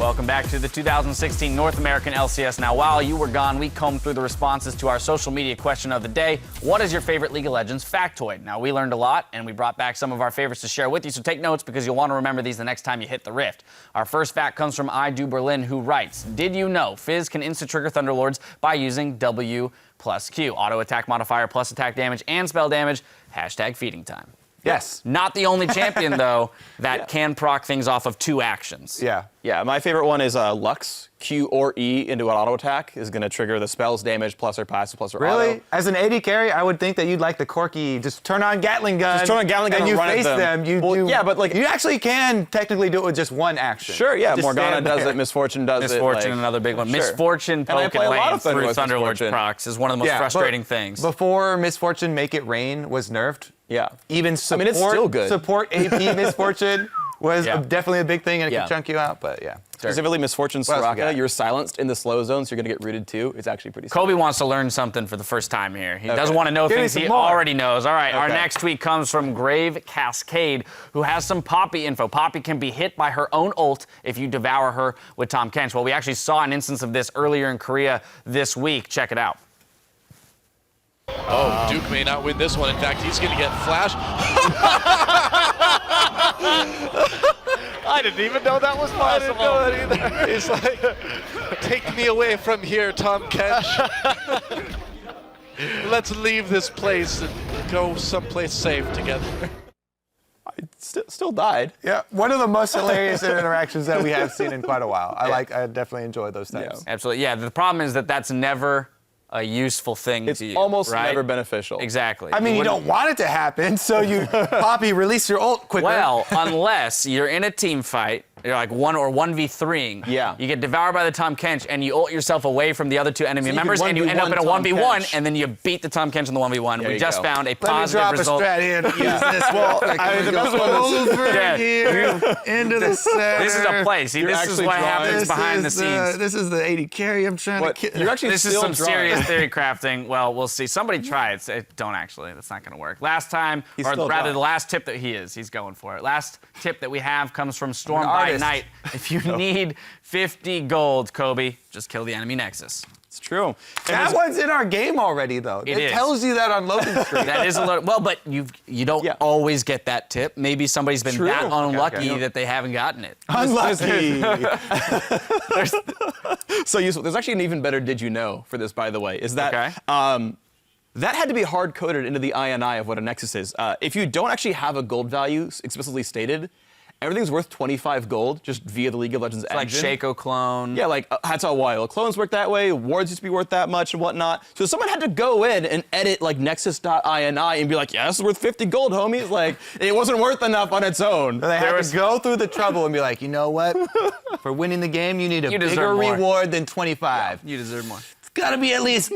Welcome back to the 2016 North American LCS. Now, while you were gone, we combed through the responses to our social media question of the day. What is your favorite League of Legends factoid? Now, we learned a lot, and we brought back some of our favorites to share with you, so take notes because you'll want to remember these the next time you hit the Rift. Our first fact comes from I Do Berlin, who writes, did you know Fizz can insta-trigger Thunderlords by using W plus Q? Auto attack modifier plus attack damage and spell damage, hashtag feeding time. Yes. Not the only champion, though, that can proc things off of 2 actions. Yeah, my favorite one is Lux. Q or E into an auto attack is going to trigger the spell's damage plus her passive plus her auto. Really? As an AD carry, I would think that you'd like the quirky, just turn on Gatling gun. Just turn on Gatling gun and you run face at them. Yeah, but like you actually can technically do it with just one action. Sure, yeah. Just Morgana does it. Misfortune does it. Misfortune, another big one. Sure. Misfortune poking lane through Thunderlord's procs is one of the most frustrating things. Before Misfortune Make It Rain was nerfed, even support, it's still good. Support AP Misfortune was definitely a big thing, and it could chunk you out, but Specifically Misfortune Soraka, you're silenced in the slow zone, so you're going to get rooted too. It's actually pretty Kobe wants to learn something for the first time here. He doesn't want to know things he already knows. All right, our next tweet comes from Grave Cascade, who has some Poppy info. Poppy can be hit by her own ult if you devour her with Tahm Kench. Well, we actually saw an instance of this earlier in Korea this week. Check it out. Oh, Duke may not win this one. In fact, he's going to get flash. I didn't even know that was possible. I didn't know that either. He's like, take me away from here, Tahm Kench. Let's leave this place and go someplace safe together. I still died. Yeah, one of the most hilarious interactions that we have seen in quite a while. I definitely enjoy those types. Absolutely, yeah. The problem is that that's never a useful thing it's to you, almost right? never beneficial. Exactly. I mean, you don't want it to happen, so you, Poppy, release your ult quicker. Well, unless you're in a team fight, you're like 1v3ing. Yeah. You get devoured by the Tahm Kench, and you ult yourself away from the other 2 enemy members, and you end up in a 1v1, and then you beat the Tahm Kench in the 1v1. We just found a positive result. Let me drop a strat here. Use this wall. The best one over here into the center. This is a play. See, this is what happens behind the scenes. This is the AD carry I'm trying to kill. You're actually This is some serious theory crafting. Well, we'll see. Somebody try it. Don't actually. That's not going to work. Last time, or rather the last tip that he's going for it. Last tip that we have comes from Storm by Night. If you need 50 gold, Kobe, just kill the enemy Nexus. It's true. That one's in our game already, though. It tells you that on loading screen. That is a little, well, but you don't always get that tip. Maybe somebody's been that unlucky that they haven't gotten it. Unlucky. So useful. There's actually an even better did you know for this, by the way, is that that had to be hard-coded into the INI of what a Nexus is. If you don't actually have a gold value explicitly stated, everything's worth 25 gold just via the League of Legends engine. Like Shaco clone. Yeah, like that's how wild. Clones work that way, wards used to be worth that much and whatnot. So someone had to go in and edit like nexus.ini and be like, yeah, this is worth 50 gold, homies. Like, it wasn't worth enough on its own. So they had to go through the trouble and be like, you know what? For winning the game, you need a bigger more reward than 25. You deserve more. Gotta be at least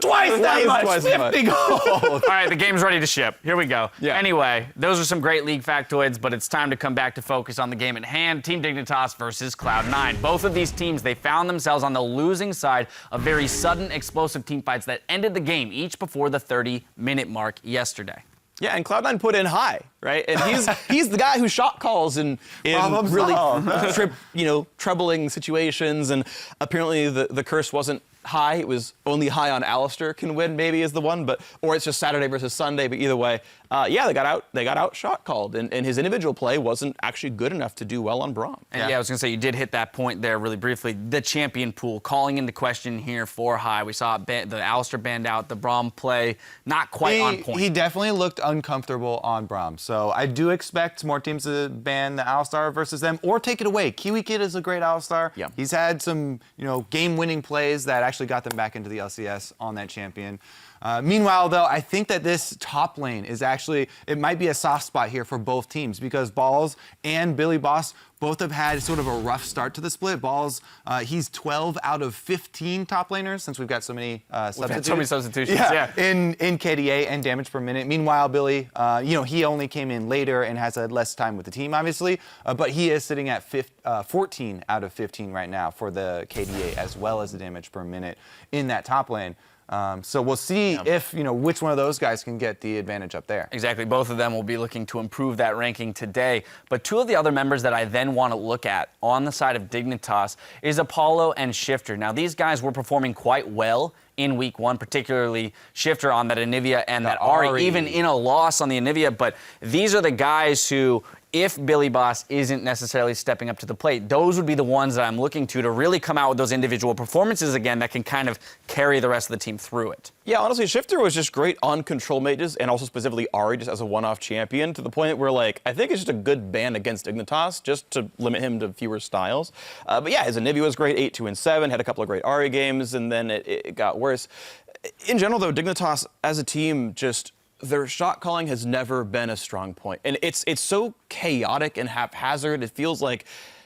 twice that much, 50 gold. All right, the game's ready to ship. Here we go. Yeah. Anyway, those are some great league factoids, but it's time to come back to focus on the game at hand. Team Dignitas versus Cloud9. Both of these teams, they found themselves on the losing side of very sudden, explosive team fights that ended the game, each before the 30-minute mark yesterday. Yeah, and Cloud9 put in high, right? And he's the guy who shot calls in really troubling situations. And apparently the curse wasn't high. It was only high on Alistair can win, maybe is the one, or it's just Saturday versus Sunday. But either way, they got out shot called, and his individual play wasn't actually good enough to do well on Braum. And I was gonna say you did hit that point there really briefly. The champion pool calling into question here for high. We saw the Alistair banned out, the Braum play not quite on point. He definitely looked uncomfortable on Braum, so I do expect more teams to ban the Alistar versus them or take it away. Kiwi Kid is a great Alistar. Yeah. He's had some game-winning plays that actually got them back into the LCS on that champion. Meanwhile, though, I think that this top lane is actually, it might be a soft spot here for both teams because Balls and Billy Boss both have had sort of a rough start to the split. Balls, he's 12 out of 15 top laners since we've got so many substitutions. We've had so many substitutions, in KDA and damage per minute. Meanwhile, Billy, he only came in later and has had less time with the team, obviously, but he is sitting at 14 out of 15 right now for the KDA as well as the damage per minute in that top lane. So we'll see if, which one of those guys can get the advantage up there. Exactly. Both of them will be looking to improve that ranking today. But two of the other members that I then want to look at on the side of Dignitas is Apollo and Shifter. Now, these guys were performing quite well in week one, particularly Shifter on that Anivia and that Ari, even in a loss on the Anivia. But these are the guys who, if Billy Boss isn't necessarily stepping up to the plate, those would be the ones that I'm looking to really come out with those individual performances again that can kind of carry the rest of the team through it. Yeah, honestly, Shifter was just great on control mages and also specifically Ari just as a one-off champion to the point where, like, I think it's just a good ban against Dignitas just to limit him to fewer styles. But yeah, his Anivia was great, 8-2-7, had a couple of great Ari games, and then it got worse. In general, though, Dignitas as a team just... their shot calling has never been a strong point. And it's so chaotic and haphazard. It feels like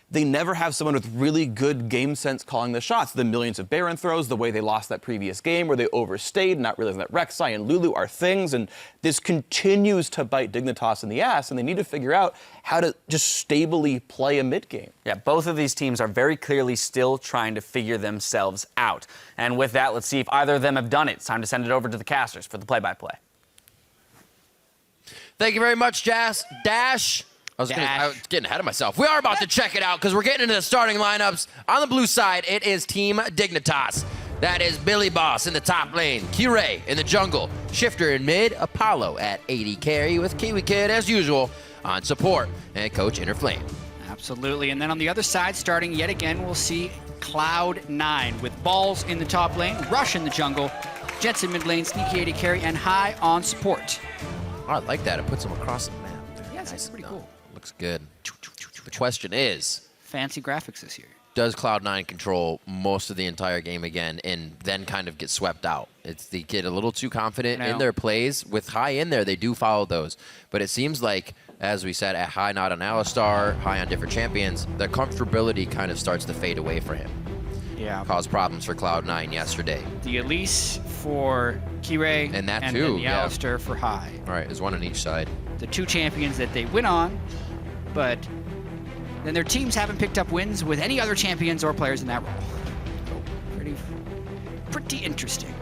they never have someone with really good game sense calling the shots. The millions of Baron throws, the way they lost that previous game where they overstayed, not realizing that Rek'Sai and Lulu are things. And this continues to bite Dignitas in the ass, and they need to figure out how to just stably play a mid game. Yeah, both of these teams are very clearly still trying to figure themselves out. And with that, let's see if either of them have done it. It's time to send it over to the casters for the play-by-play. Thank you very much, Dash. I was getting ahead of myself. We are about to check it out because we're getting into the starting lineups. On the blue side, it is Team Dignitas. That is Billy Boss in the top lane, Kirei in the jungle, Shifter in mid, Apollo at 80 carry with Kiwi Kid as usual on support, and Coach Interflame. Absolutely. And then on the other side, starting yet again, we'll see Cloud9 with Balls in the top lane, Rush in the jungle, Jets in mid lane, Sneaky 80 carry, and High on support. Oh, I like that. It puts them across the map. Yeah, it's pretty cool. Looks good. The question is, fancy graphics this year. Does Cloud9 control most of the entire game again and then kind of get swept out? They get a little too confident in their plays. With High in there, they do follow those. But it seems like, as we said, at High not on Alistar, High on different champions, the comfortability kind of starts to fade away for him. Yeah. Caused problems for Cloud9 yesterday. The Elise for Kirei. And that and too, then the Alistar for High. All right, there's one on each side. The two champions that they win on, but then their teams haven't picked up wins with any other champions or players in that role. So pretty interesting.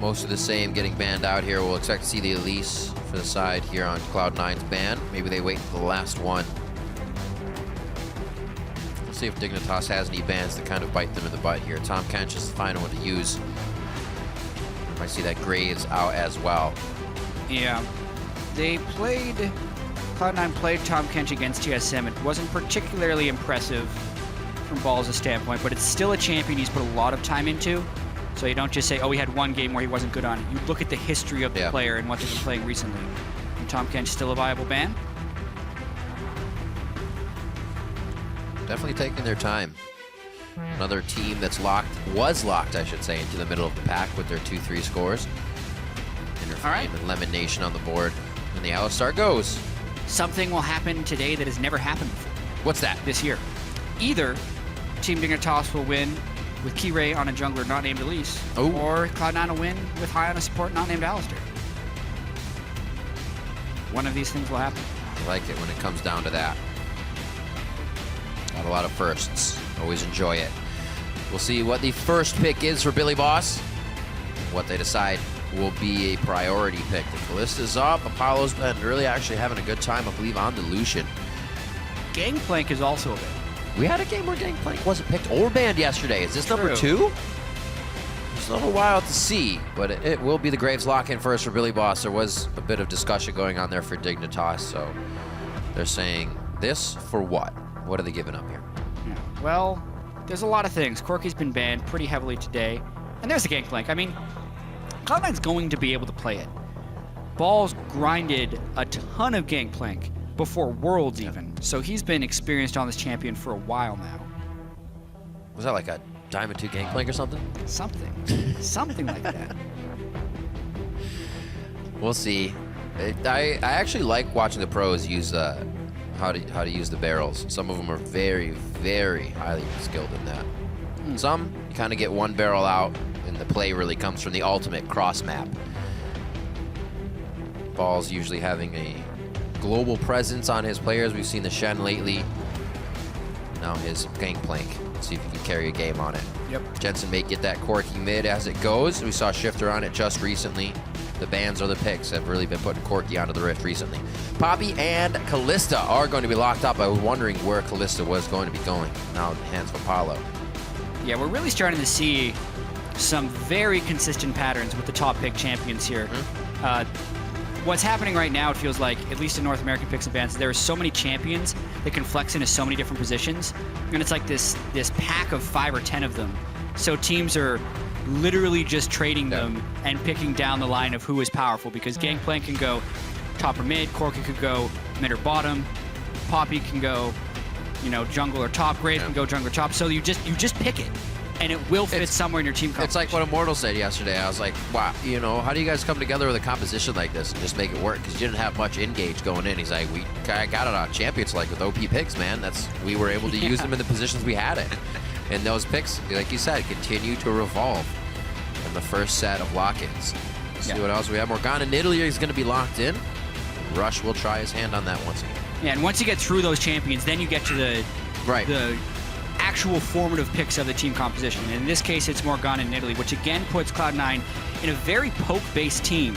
Most of the same getting banned out here. We'll expect to see the Elise for the side here on Cloud9's ban. Maybe they wait until the last one. We'll see if Dignitas has any bans that kind of bite them in the butt here. Tom Kench is the final one to use. Might see that Graves out as well. Yeah. Cloud9 played Tom Kench against TSM. It wasn't particularly impressive from Balls' standpoint, but it's still a champion he's put a lot of time into. So you don't just say, oh, he had one game where he wasn't good on it. You look at the history of the player and what they've been playing recently. And Tom Kench still a viable ban? Definitely taking their time. Another team that's was locked, I should say, into the middle of the pack with their 2-3 scores. Interflame and Lemon Nation on the board. And the Alistar goes. Something will happen today that has never happened before. What's that? This year. Either Team Dignitas will win with Kirei on a jungler not named Elise, or Cloud9 will win with High on a support not named Alistar. One of these things will happen. I like it when it comes down to that. Got a lot of firsts. Always enjoy it. We'll see what the first pick is for Billy Boss. What they decide will be a priority pick. The Callista's up. Apollo's been really actually having a good time, I believe, on the Lucian. Gangplank is also a ban. We had a game where Gangplank wasn't picked or banned yesterday. Is this number 2? It's a little while to see, but it will be the Graves lock-in first for Billy Boss. There was a bit of discussion going on there for Dignitas, so they're saying this for what? What are they giving up here? Yeah. Well, there's a lot of things. Corky's been banned pretty heavily today, and there's the Gangplank. I mean, Cloud9's going to be able to play it. Balls grinded a ton of Gangplank before Worlds even, so he's been experienced on this champion for a while now. Was that like a Diamond 2 Gangplank or something? Something like that. We'll see. I actually like watching the pros use how to use the barrels. Some of them are very, very highly skilled in that. Some you kind of get one barrel out, and the play really comes from the ultimate cross map. Ball's usually having a global presence on his players. We've seen the Shen lately. Now his Gangplank. See if he can carry a game on it. Yep. Jensen may get that Corky mid as it goes. We saw Shifter on it just recently. The bans or the picks have really been putting Corky onto the Rift recently. Poppy and Callista are going to be locked up. I was wondering where Callista was going to be going. Now in the hands of Apollo. Yeah, we're really starting to see some very consistent patterns with the top pick champions here. What's happening right now, it feels like, at least in North American picks and bans, there are so many champions that can flex into so many different positions, and it's like this pack of 5 or 10 of them. So teams are literally just trading them and picking down the line of who is powerful, because Gangplank can go top or mid, Corky could go mid or bottom, Poppy can go, you know, jungle or top, Graves can go jungle or top. So you just pick it, and it will fit somewhere in your team composition. It's like what Immortal said yesterday. I was like, wow, you know, how do you guys come together with a composition like this and just make it work? Because you didn't have much engage going in. He's like, I got it on champions like with OP picks, man. We were able to use them in the positions we had it. And those picks, like you said, continue to revolve in the first set of lock-ins. Let's see what else we have. Morgana Nidalee is going to be locked in. Rush will try his hand on that once again. Yeah, and once you get through those champions, then you get to the actual formative picks of the team composition. And in this case, it's Morgana and Nidalee, which again puts Cloud9 in a very poke-based team.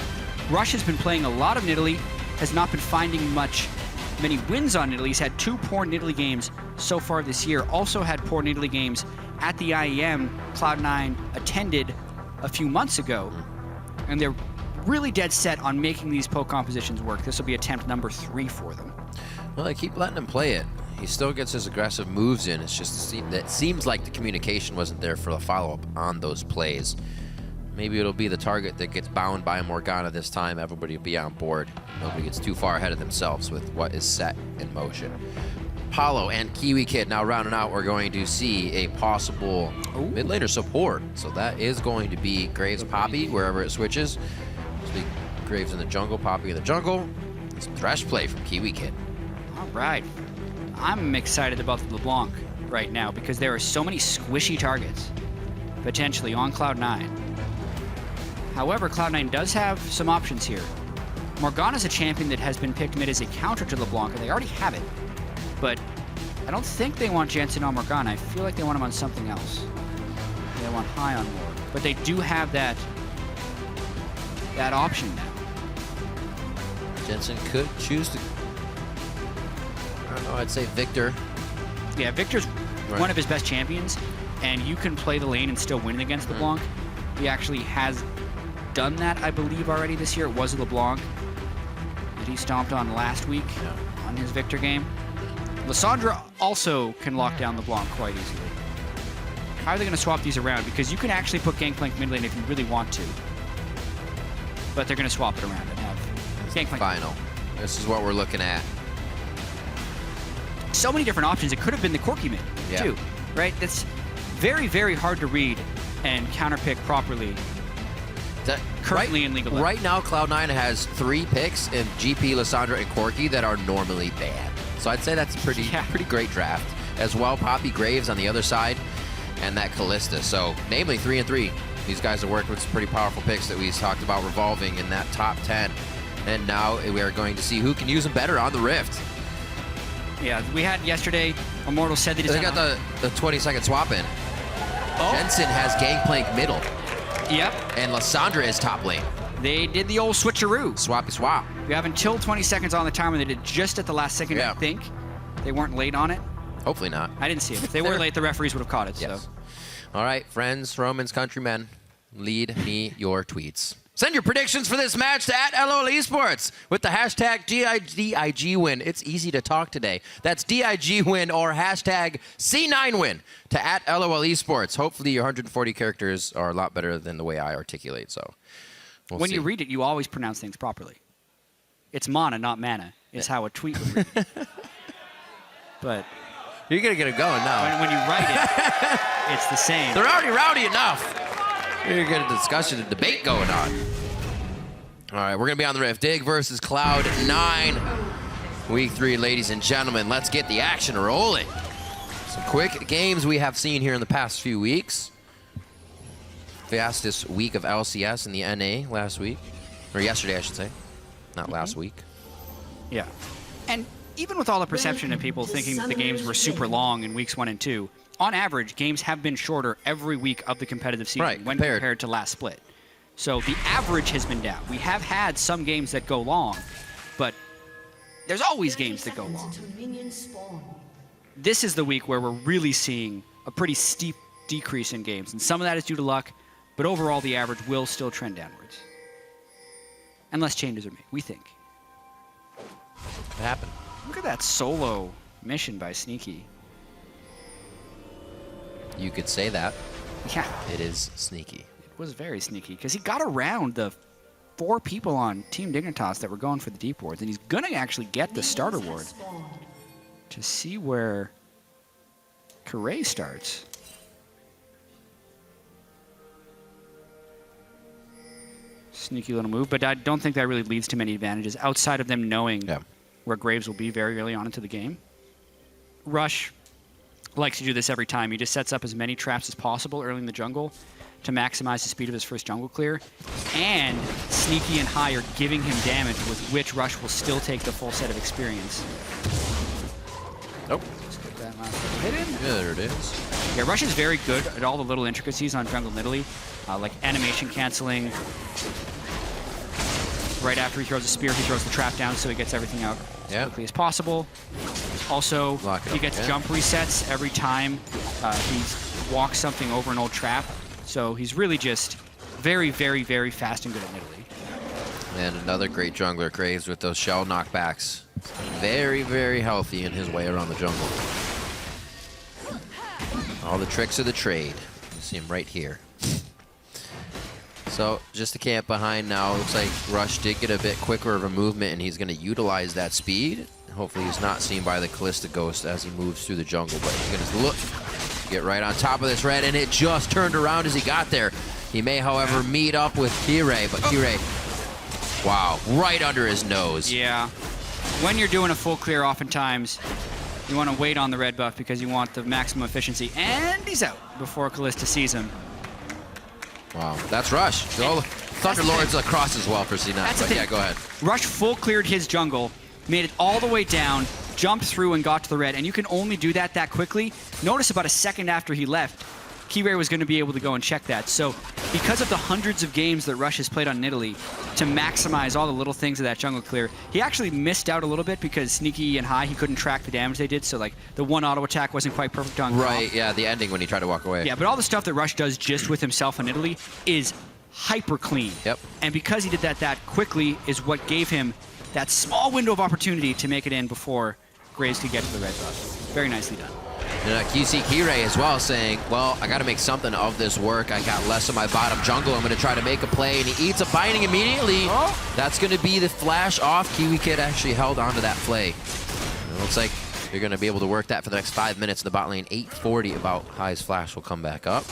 Rush has been playing a lot of Nidalee, has not been finding many wins on Nidalee. He's had 2 poor Nidalee games so far this year. Also had poor Nidalee games at the IEM Cloud9 attended a few months ago. And they're really dead set on making these poke compositions work. This will be attempt number 3 for them. Well, they keep letting him play it. He still gets his aggressive moves in. It's just that seems like the communication wasn't there for the follow-up on those plays. Maybe it'll be the target that gets bound by Morgana this time. Everybody will be on board. Nobody gets too far ahead of themselves with what is set in motion. Apollo and Kiwi Kid now rounding out. We're going to see a possible mid laner support. So that is going to be Graves Poppy wherever it switches. Graves in the jungle, Poppy in the jungle. Some thresh play from Kiwi Kid. All right. I'm excited about the LeBlanc right now because there are so many squishy targets potentially on Cloud9. However, Cloud9 does have some options here. Morgana's a champion that has been picked mid as a counter to LeBlanc, and they already have it. But I don't think they want Jensen on Morgana. I feel like they want him on something else. They want High on Ward. But they do have that option now. Jensen could choose to... I don't know, I'd say Victor. Yeah, Victor's one of his best champions, and you can play the lane and still win against LeBlanc. He actually has done that, I believe, already this year. It was LeBlanc that he stomped on last week on his Victor game. Lissandra also can lock down LeBlanc quite easily. How are they going to swap these around? Because you can actually put Gangplank mid lane if you really want to. But they're going to swap it around and have Gangplank. Final. This is what we're looking at. So many different options. It could have been the Corky mid, too, right? That's very, very hard to read and counterpick properly. Currently in League of Legends. Right now, Cloud9 has 3 picks in GP, Lissandra, and Corky that are normally banned. So I'd say that's a pretty great draft. As well, Poppy, Graves on the other side, and that Callista. So, namely 3 and 3. These guys are working with some pretty powerful picks that we talked about revolving in that top 10. And now we are going to see who can use them better on the Rift. Yeah, we had yesterday, Immortal said that they got the 20-second swap in. Jensen has Gangplank middle. Yep. And Lissandra is top lane. They did the old switcheroo. Swappy swap. We have until 20 seconds on the timer. They did just at the last second, I think. They weren't late on it. Hopefully not. I didn't see it. If they were late, the referees would have caught it. Yes. So. All right, friends, Romans, countrymen, lead me your tweets. Send your predictions for this match to @LOL Esports with the hashtag DIG win. It's easy to talk today. That's DIG win or hashtag C9 win to @LOL Esports. Hopefully your 140 characters are a lot better than the way I articulate. So when you read it, you always pronounce things properly. It's mana, not mana, is how a tweet would read. But you're going to get it going now. When you write it, it's the same. They're already rowdy enough. You're going to get a discussion and debate going on. All right, we're going to be on the Rift. Dig versus Cloud9. Week 3, ladies and gentlemen. Let's get the action rolling. Some quick games we have seen here in the past few weeks. Fastest week of LCS in the NA last week. Or yesterday, I should say. Not last week. Yeah. And even with all the perception of people thinking that the games were super long in weeks 1 and 2, on average, games have been shorter every week of the competitive season when compared to last split. So the average has been down. We have had some games that go long, but there's always games that go long. This is the week where we're really seeing a pretty steep decrease in games, and some of that is due to luck, but overall the average will still trend downwards. Unless changes are made, we think. What happened? Look at that solo mission by Sneaky. You could say that. Yeah. It is sneaky. It was very sneaky, because he got around the 4 people on Team Dignitas that were going for the deep wards, and he's going to actually get the starter ward to see where Correa starts. Sneaky little move, but I don't think that really leads to many advantages outside of them knowing where Graves will be very early on into the game. Rush likes to do this every time. He just sets up as many traps as possible early in the jungle to maximize the speed of his first jungle clear. And Sneaky and High are giving him damage, with which Rush will still take the full set of experience. Nope. Let's get that last hit in. Yeah, there it is. Yeah, Rush is very good at all the little intricacies on jungle Nidalee, like animation canceling. Right after he throws a spear, he throws the trap down so he gets everything out as quickly as possible. Also, he gets jump resets every time he walks something over an old trap. So he's really just very, very, very fast and good at Nidalee. And another great jungler, Graves, with those shell knockbacks. Very, very healthy in his way around the jungle. All the tricks of the trade. You see him right here. So just the camp behind now. Looks like Rush did get a bit quicker of a movement, and he's going to utilize that speed. Hopefully he's not seen by the Callista Ghost as he moves through the jungle, but he's going to look, get right on top of this red, and it just turned around as he got there. He may, however, meet up with Kirei, but Kirei, wow, right under his nose. Yeah. When you're doing a full clear, oftentimes you want to wait on the red buff because you want the maximum efficiency, and he's out before Callista sees him. Wow, that's Rush. So Thunderlords across as well for C9, but yeah, go ahead. Rush full cleared his jungle, made it all the way down, jumped through and got to the red, and you can only do that quickly. Notice about a second after he left, Kirei was going to be able to go and check that. So because of the hundreds of games that Rush has played on Nidalee to maximize all the little things of that jungle clear, he actually missed out a little bit because Sneaky and High, he couldn't track the damage they did. So like the one auto attack wasn't quite perfect on Right, yeah, the ending when he tried to walk away. Yeah, but all the stuff that Rush does just with himself on Nidalee is hyper clean. Yep. And because he did that quickly is what gave him that small window of opportunity to make it in before Graves could get to the red buff. Very nicely done. And you see Kirei as well saying, well, I got to make something of this work. I got less of my bottom jungle. I'm going to try to make a play. And he eats a binding immediately. Oh. That's going to be the flash off. Kiwi Kid actually held onto that play. It looks like you're going to be able to work that for the next 5 minutes in the bot lane. 8:40 about High's flash will come back up.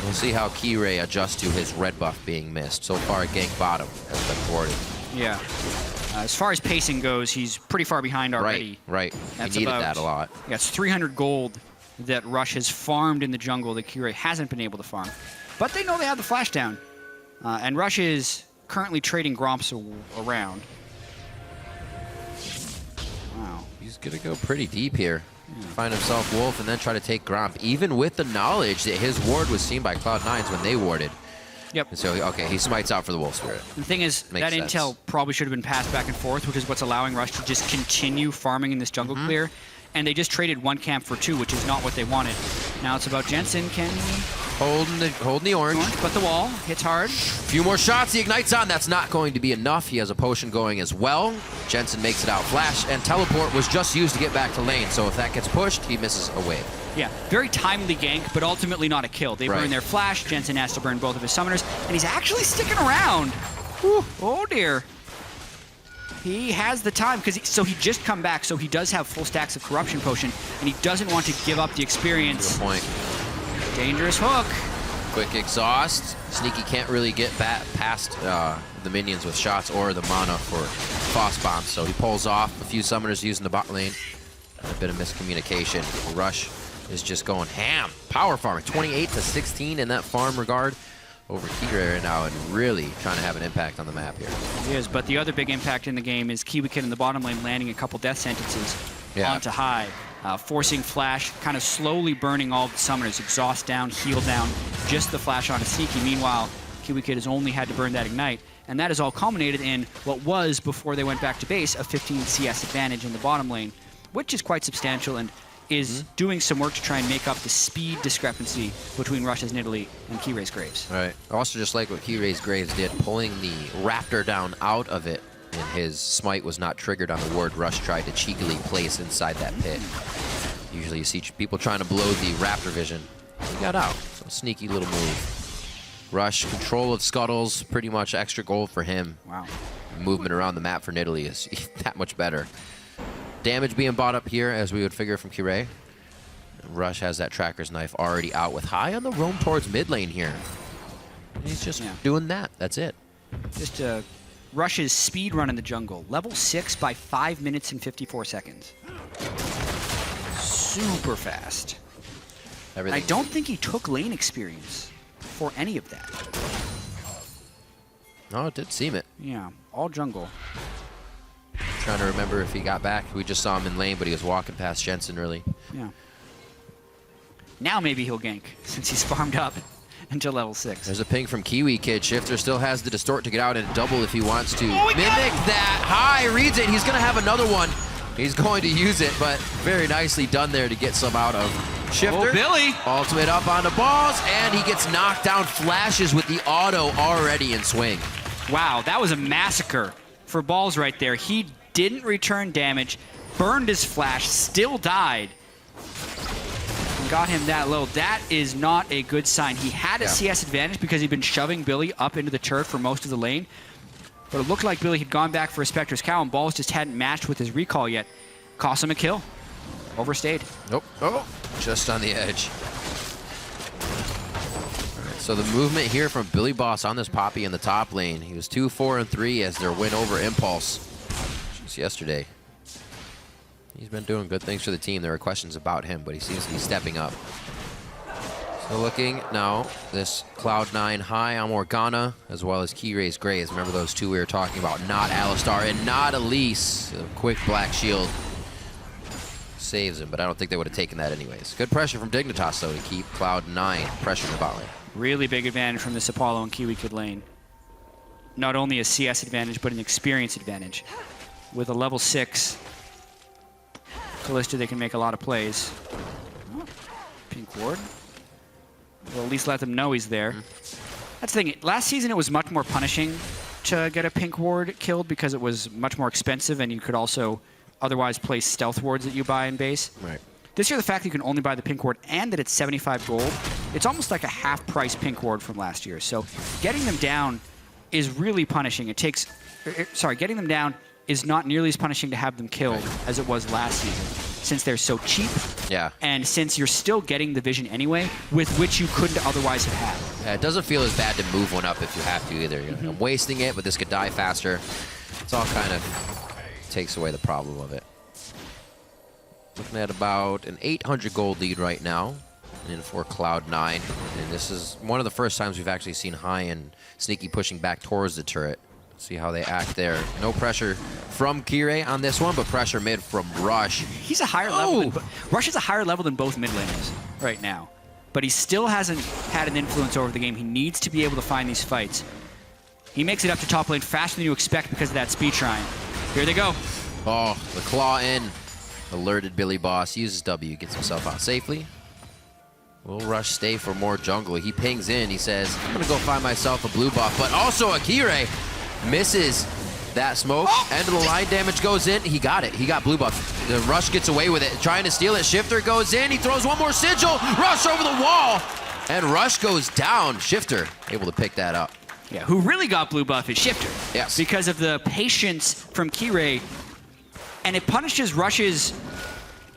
We'll see how Kirei adjusts to his red buff being missed. So far, gank bottom has been thwarted. Yeah. As far as pacing goes, he's pretty far behind already. Right. He needed that a lot. Yeah, it's 300 gold that Rush has farmed in the jungle that Kirei hasn't been able to farm. But they know they have the flash down. And Rush is currently trading Gromps around. Wow. He's going to go pretty deep here. Find himself Wolf and then try to take Gromp, even with the knowledge that his ward was seen by Cloud9s when they warded. Yep. And so, okay, he smites out for the Wolf Spirit. The thing is, that intel probably should have been passed back and forth, which is what's allowing Rush to just continue farming in this jungle clear. And they just traded one camp for 2, which is not what they wanted. Now it's about Jensen. Can he... Holding the orange. But the wall hits hard. Few more shots. He ignites on. That's not going to be enough. He has a potion going as well. Jensen makes it out. Flash and teleport was just used to get back to lane. So if that gets pushed, he misses a wave. Yeah, very timely gank, but ultimately not a kill. They burn their flash. Jensen has to burn both of his summoners, and he's actually sticking around. Whew. Oh dear. He has the time, so he just come back, so he does have full stacks of Corruption Potion, and he doesn't want to give up the experience. Good point. Dangerous hook. Quick exhaust. Sneaky can't really get past the minions with shots or the mana for Frost Bomb, so he pulls off. A few summoners using the bot lane. A bit of miscommunication. Rush is just going ham. Power farming, 28 to 16 in that farm regard over Kira right now and really trying to have an impact on the map here. He is, but the other big impact in the game is KiwiKid in the bottom lane landing a couple death sentences onto high, forcing Flash, kind of slowly burning all the summoners, exhaust down, heal down, just the Flash on a Sneaky. Meanwhile, KiwiKid has only had to burn that Ignite, and that is all culminated in what was, before they went back to base, a 15 CS advantage in the bottom lane, which is quite substantial and is doing some work to try and make up the speed discrepancy between Rush's Nidalee and Kiray's Graves. Right. I also just like what Kiray's Graves did, pulling the Raptor down out of it, and his smite was not triggered on the ward Rush tried to cheekily place inside that pit. Usually you see people trying to blow the Raptor vision. He got out, so sneaky little move. Rush, control of Scuttles, pretty much extra gold for him. Wow. Movement around the map for Nidalee is that much better. Damage being bought up here, as we would figure from Kiray. Rush has that Tracker's Knife already out with high on the roam towards mid lane here. He's just doing that. That's it. Just Rush's speed run in the jungle. Level 6 by 5 minutes and 54 seconds. Super fast. I don't think he took lane experience for any of that. No, it did seem it. Yeah, all jungle. Trying to remember if he got back. We just saw him in lane, but he was walking past Jensen early. Yeah. Now maybe he'll gank, since he's farmed up until level 6. There's a ping from KiwiKid. Shifter still has the distort to get out and double if he wants to. Mimic that. High reads it. He's going to have another one. He's going to use it, but very nicely done there to get some out of Shifter. Oh, Billy. Ultimate up on the balls, and he gets knocked down. Flashes with the auto already in swing. Wow, that was a massacre for Balls right there. He didn't return damage, burned his Flash, still died, and got him that low. That is not a good sign. He had a CS advantage because he'd been shoving Billy up into the turret for most of the lane, but it looked like Billy had gone back for a Spectre's Cow, and Balls just hadn't matched with his recall yet. Cost him a kill. Overstayed. Nope. Oh, just on the edge. So the movement here from Billy Boss on this Poppy in the top lane. He was 2-4-3 as their win over Impulse just yesterday. He's been doing good things for the team. There are questions about him, but he seems to be stepping up. So looking now, this Cloud9 high on Morgana, as well as Kiray's Graves. Remember those two we were talking about, not Alistar and not Elise. A quick black shield saves him, but I don't think they would have taken that anyways. Good pressure from Dignitas, though, to keep Cloud9 pressuring the bot lane. Really big advantage from this Apollo and KiwiKid lane. Not only a CS advantage, but an experience advantage. With a level 6 Kalista, they can make a lot of plays. Oh, pink ward. We'll at least let them know he's there. That's the thing. Last season, it was much more punishing to get a pink ward killed because it was much more expensive, and you could also otherwise place stealth wards that you buy in base. Right. This year, the fact that you can only buy the pink ward and that it's 75 gold, it's almost like a half-price pink ward from last year. So getting them down is really punishing. It takes, getting them down is not nearly as punishing to have them killed as it was last season, since they're so cheap. Yeah. And since you're still getting the vision anyway, with which you couldn't otherwise have had. Yeah, it doesn't feel as bad to move one up if you have to either. I'm wasting it, but this could die faster. It's all kind of takes away the problem of it. Looking at about an 800 gold lead right now in for Cloud9. And this is one of the first times we've actually seen High and Sneaky pushing back towards the turret. See how they act there. No pressure from Kiray on this one, but pressure mid from Rush. He's a higher level. Rush is a higher level than both mid laners right now. But he still hasn't had an influence over the game. He needs to be able to find these fights. He makes it up to top lane faster than you expect because of that speed shrine. Here they go. Oh, the claw in. Alerted Billy Boss. Uses W. Gets himself out safely. Will Rush stay for more jungle? He pings in. He says, I'm going to go find myself a blue buff. But also a Kiray misses that smoke. End of the line damage goes in. He got it. He got blue buff. The Rush gets away with it. Trying to steal it. Shifter goes in. He throws one more sigil. Rush over the wall. And Rush goes down. Shifter able to pick that up. Yeah, who really got blue buff is Shifter. Yes. Because of the patience from Kiray. And it punishes Rush's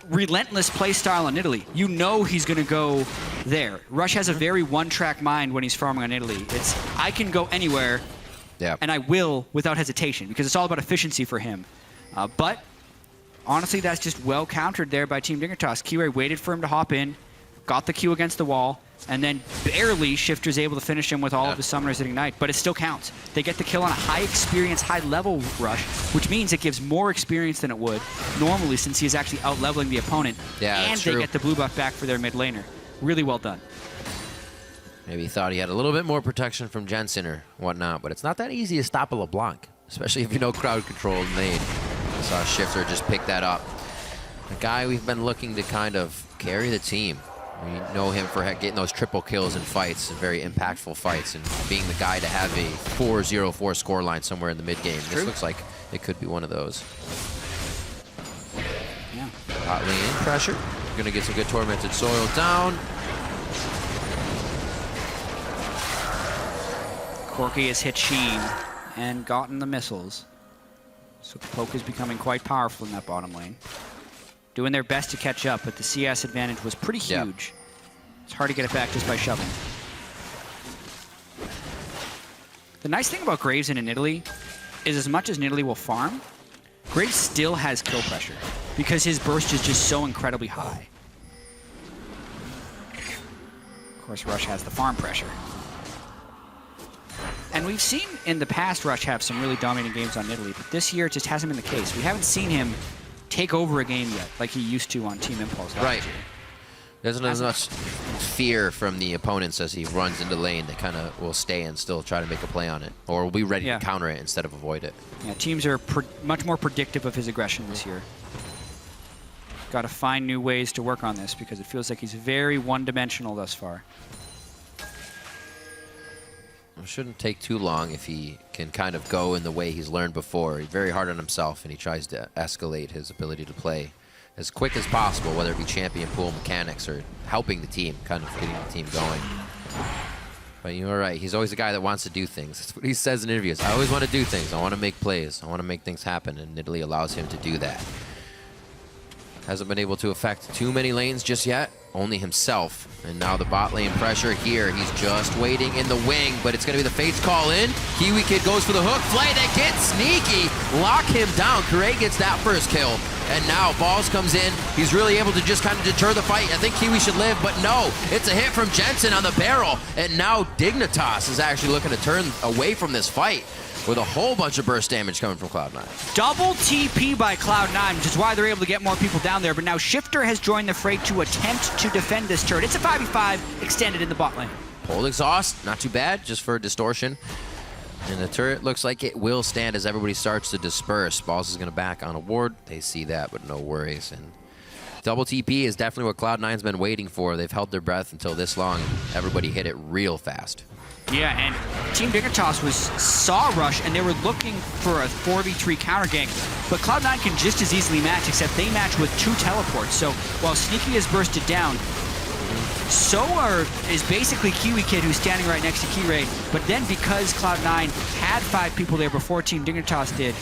relentless playstyle on Italy. You know he's going to go there. Rush has a very one-track mind when he's farming on Italy. It's, I can go anywhere, and I will without hesitation, because it's all about efficiency for him. But honestly, that's just well countered there by Team Dignitas. Kiray waited for him to hop in, got the Q against the wall, And then barely Shifter's able to finish him with all of his summoners at Ignite, but it still counts. They get the kill on a high experience, high level rush, which means it gives more experience than it would normally since he is actually out leveling the opponent. Yeah, and they get the blue buff back for their mid laner. Really well done. Maybe he thought he had a little bit more protection from Jensen or whatnot, but it's not that easy to stop a LeBlanc, especially if you know crowd control and nade. I saw Shifter just pick that up. A guy we've been looking to kind of carry the team. We know him for getting those triple kills in fights, and very impactful fights, and being the guy to have a 4-0-4 scoreline somewhere in the mid game. This looks like it could be one of those. Yeah. Hot lane pressure. Gonna get some good tormented soil down. Corki has hit Sheen and gotten the missiles. So the poke is becoming quite powerful in that bottom lane. Doing their best to catch up, but the CS advantage was pretty huge. It's hard to get it back just by shoving. The nice thing about Graves in Italy is as much as Italy will farm, Graves still has kill pressure because his burst is just so incredibly high. Of course, Rush has the farm pressure. And we've seen in the past Rush have some really dominating games on Italy, but this year it just hasn't been the case. We haven't seen him take over a game yet, like he used to on Team Impulse last year. There's not as much fear from the opponents as he runs into lane that kind of will stay and still try to make a play on it, or will be ready to counter it instead of avoid it. Yeah, teams are much more predictive of his aggression this year. Got to find new ways to work on this because it feels like he's very one-dimensional thus far. It shouldn't take too long if he can kind of go in the way he's learned before. He's very hard on himself, and he tries to escalate his ability to play as quick as possible, whether it be champion pool mechanics or helping the team, kind of getting the team going. But you're right, he's always the guy that wants to do things. That's what he says in interviews. I always want to do things. I want to make plays. I want to make things happen, and Italy allows him to do that. Hasn't been able to affect too many lanes just yet. Only himself. And now the bot lane pressure here. He's just waiting in the wing, but it's going to be the Fates call in. Kiwi Kid goes for the hook. Flay, they get sneaky. Lock him down. Correa gets that first kill. And now Balls comes in. He's really able to just kind of deter the fight. I think Kiwi should live, but no. It's a hit from Jensen on the barrel. And now Dignitas is actually looking to turn away from this fight with a whole bunch of burst damage coming from Cloud9. Double TP by Cloud9, which is why they're able to get more people down there. But now Shifter has joined the fray to attempt to defend this turret. It's a 5v5 extended in the bot lane. Pulled exhaust, not too bad, just for distortion. And the turret looks like it will stand as everybody starts to disperse. Balls is going to back on a ward. They see that, but no worries. And double TP is definitely what Cloud9's been waiting for. They've held their breath until this long. Everybody hit it real fast. Yeah, and Team Dignitas saw Rush, and they were looking for a 4v3 counter gank. But Cloud9 can just as easily match, except they match with 2 teleports. So while Sneaky is bursted down, so is basically Kiwi Kid, who's standing right next to Keyray. But then because Cloud9 had 5 people there before Team Dignitas did,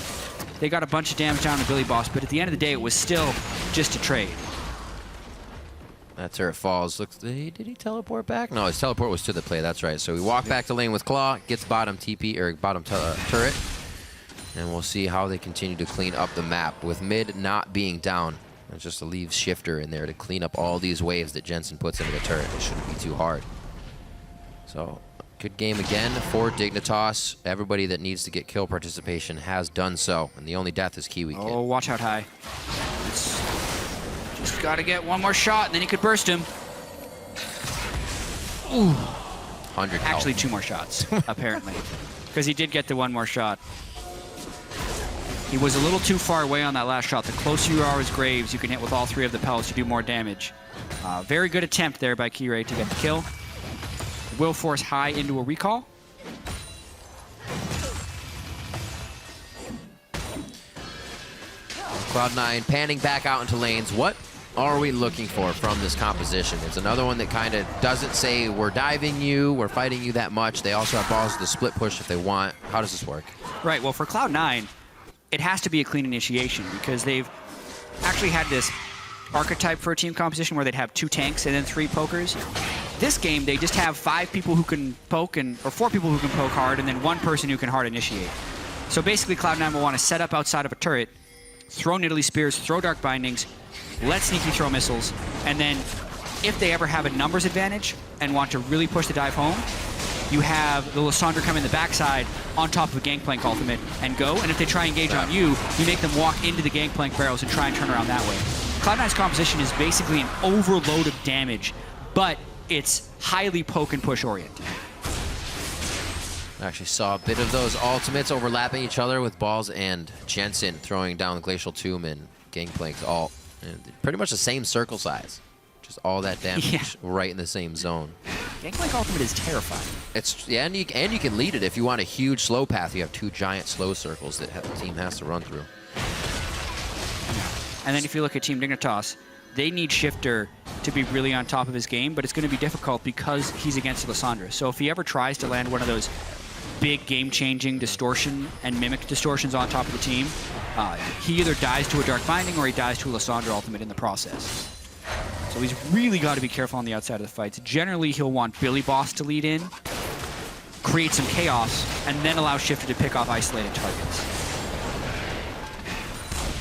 they got a bunch of damage down to Billy Boss. But at the end of the day, it was still just a trade. That turret falls. Looks. Did he teleport back? No, his teleport was to the play. That's right. So we walk back to lane with Claw, gets bottom TP or bottom turret, and we'll see how they continue to clean up the map with mid not being down. It just leaves Shifter in there to clean up all these waves that Jensen puts into the turret. It shouldn't be too hard. So good game again for Dignitas. Everybody that needs to get kill participation has done so, and the only death is Kiwi Kid. Oh, watch out high. Just got to get one more shot, and then he could burst him. Ooh. 100 health. Actually, 2 more shots, apparently. Because he did get the 1 more shot. He was a little too far away on that last shot. The closer you are as Graves, you can hit with all 3 of the pellets to do more damage. Very good attempt there by Keyray to get the kill. Will force high into a recall. Cloud9 panning back out into lanes. What are we looking for from this composition? It's another one that kind of doesn't say we're diving you, we're fighting you that much. They also have balls to split push if they want. How does this work? Right, well, for Cloud9, it has to be a clean initiation because they've actually had this archetype for a team composition where they'd have 2 tanks and then 3 pokers. This game, they just have 5 people who can poke, or 4 people who can poke hard, and then 1 person who can hard initiate. So basically, Cloud9 will want to set up outside of a turret, throw Nidalee Spears, throw Dark Bindings, let Sneaky throw missiles, and then if they ever have a numbers advantage and want to really push the dive home, you have the Lissandra come in the backside on top of a Gangplank ultimate and go. And if they try and engage on you, you make them walk into the Gangplank barrels and try and turn around that way. Cloud9's composition is basically an overload of damage, but it's highly poke and push oriented. I actually saw a bit of those ultimates overlapping each other with Balls and Jensen throwing down the Glacial Tomb and Gangplank's ult. And pretty much the same circle size. Just all that damage right in the same zone. Gangplank ultimate is terrifying. And you can lead it if you want a huge slow path. You have 2 giant slow circles that the team has to run through. And then if you look at Team Dignitas, they need Shifter to be really on top of his game, but it's going to be difficult because he's against Lissandra. So if he ever tries to land one of those big game-changing distortion and mimic distortions on top of the team, he either dies to a Dark Binding or he dies to a Lissandra ultimate in the process. So he's really got to be careful on the outside of the fights. Generally, he'll want Billy Boss to lead in, create some chaos, and then allow Shifter to pick off isolated targets.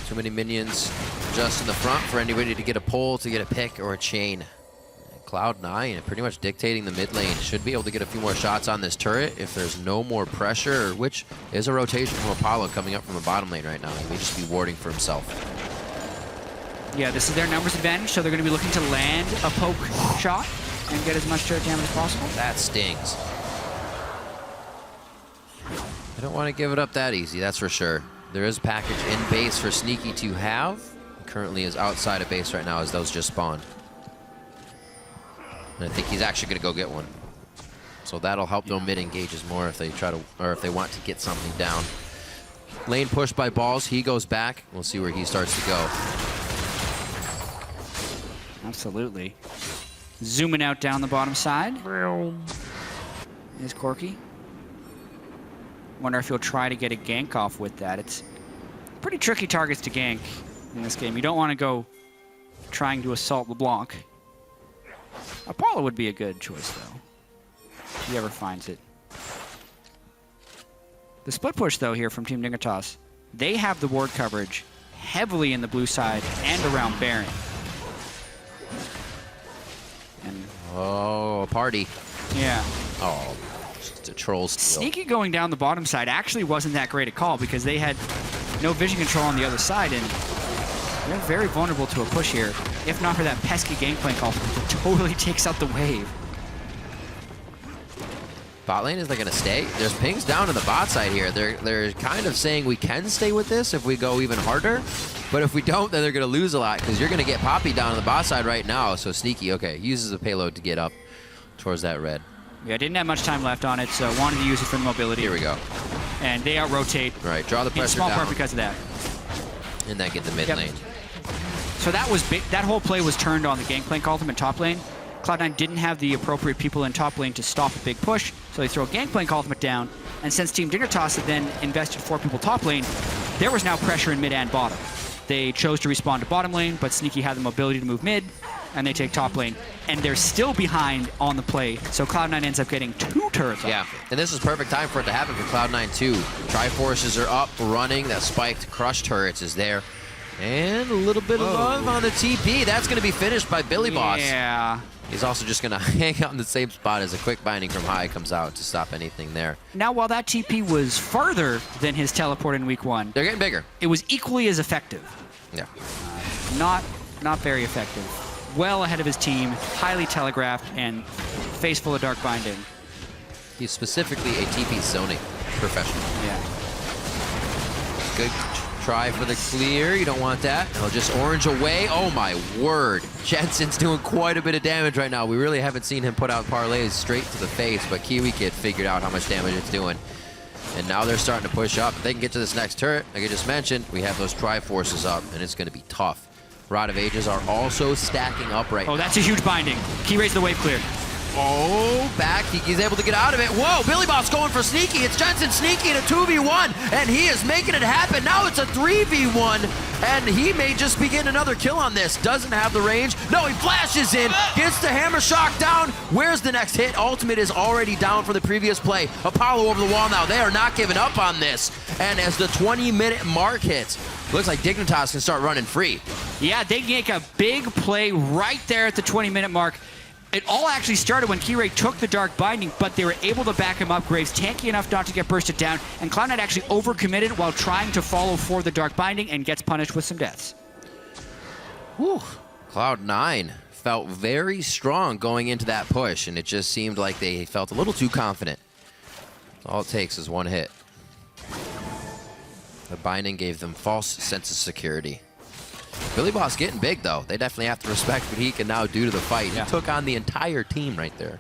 Too many minions just in the front for anybody to get a pull, to get a pick, or a chain. Cloud9 pretty much dictating the mid lane. Should be able to get a few more shots on this turret if there's no more pressure, which is a rotation from Apollo coming up from the bottom lane right now. He may just be warding for himself. Yeah, this is their numbers advantage, so they're going to be looking to land a poke shot and get as much turret damage as possible. That stings. I don't want to give it up that easy, that's for sure. There is a package in base for Sneaky to have. He currently is outside of base right now as those just spawned. And I think he's actually going to go get one. So that'll help no mid engages more if they try to, or if they want to get something down. Lane pushed by Balls. He goes back. We'll see where he starts to go. Absolutely. Zooming out down the bottom side is Corky. Wonder if he'll try to get a gank off with that. It's pretty tricky targets to gank in this game. You don't want to go trying to assault LeBlanc. Apollo would be a good choice, though, if he ever finds it. The split push, though, here from Team Dignitas, they have the ward coverage heavily in the blue side and around Baron. And oh, a party. yeah. Oh, just a troll steal. Sneaky going down the bottom side actually wasn't that great a call because they had no vision control on the other side, and they're very vulnerable to a push here. If not for that pesky Gangplank ultimate that totally takes out the wave. Bot lane, is they going to stay? There's pings down in the bot side here. They're kind of saying we can stay with this if we go even harder. But if we don't, then they're going to lose a lot because you're going to get Poppy down on the bot side right now. So Sneaky, okay, uses a payload to get up towards that red. Yeah, didn't have much time left on it, so wanted to use it for the mobility. Here we go. And they out-rotate. Right, draw the pressure in small down. part because of that. And then get the mid lane. So that was that whole play was turned on the Gangplank ultimate top lane. Cloud9 didn't have the appropriate people in top lane to stop a big push, so they throw a Gangplank ultimate down. And since Team Dignitas had then invested 4 people top lane, there was now pressure in mid and bottom. They chose to respawn to bottom lane, but Sneaky had the mobility to move mid, and they take top lane. And they're still behind on the play, so Cloud9 ends up getting 2 turrets off. Yeah, and this is perfect time for it to happen for Cloud9 too. Triforces are up, running. That spiked crush turrets is there. And a little bit of love on the TP. That's going to be finished by Billy Boss. Yeah. He's also just going to hang out in the same spot as a quick binding from high comes out to stop anything there. Now, while that TP was farther than his teleport in week 1, They're getting bigger. it was equally as effective. Yeah. Not very effective. Well ahead of his team, highly telegraphed, and face full of dark binding. He's specifically a TP zoning professional. Yeah. Good try for the clear. You don't want that. He'll just orange away. Oh my word. Jensen's doing quite a bit of damage right now. We really haven't seen him put out parlays straight to the face, but Kiwi Kid figured out how much damage it's doing. And now they're starting to push up. If they can get to this next turret, like I just mentioned, we have those Triforces up, and it's going to be tough. Rod of Ages are also stacking up right now. Oh, that's a huge binding. Key raised the wave clear. Oh, back. He's able to get out of it. Whoa, Billy Boss going for Sneaky. It's Jensen Sneaky in a 2v1, and he is making it happen. Now it's a 3v1, and he may just be getting another kill on this. Doesn't have the range. No, he flashes in, gets the Hammer Shock down. Where's the next hit? Ultimate is already down for the previous play. Apollo over the wall now. They are not giving up on this. And as the 20-minute mark hits, looks like Dignitas can start running free. Yeah, they make a big play right there at the 20-minute mark. It all actually started when Kirei took the Dark Binding, but they were able to back him up. Graves tanky enough not to get bursted down, and Cloud9 actually overcommitted while trying to follow for the Dark Binding and gets punished with some deaths. Whew. Cloud9 felt very strong going into that push, and it just seemed like they felt a little too confident. All it takes is one hit. The binding gave them false sense of security. Billy Boss getting big, though. They definitely have to respect what he can now do to the fight. Yeah. He took on the entire team right there.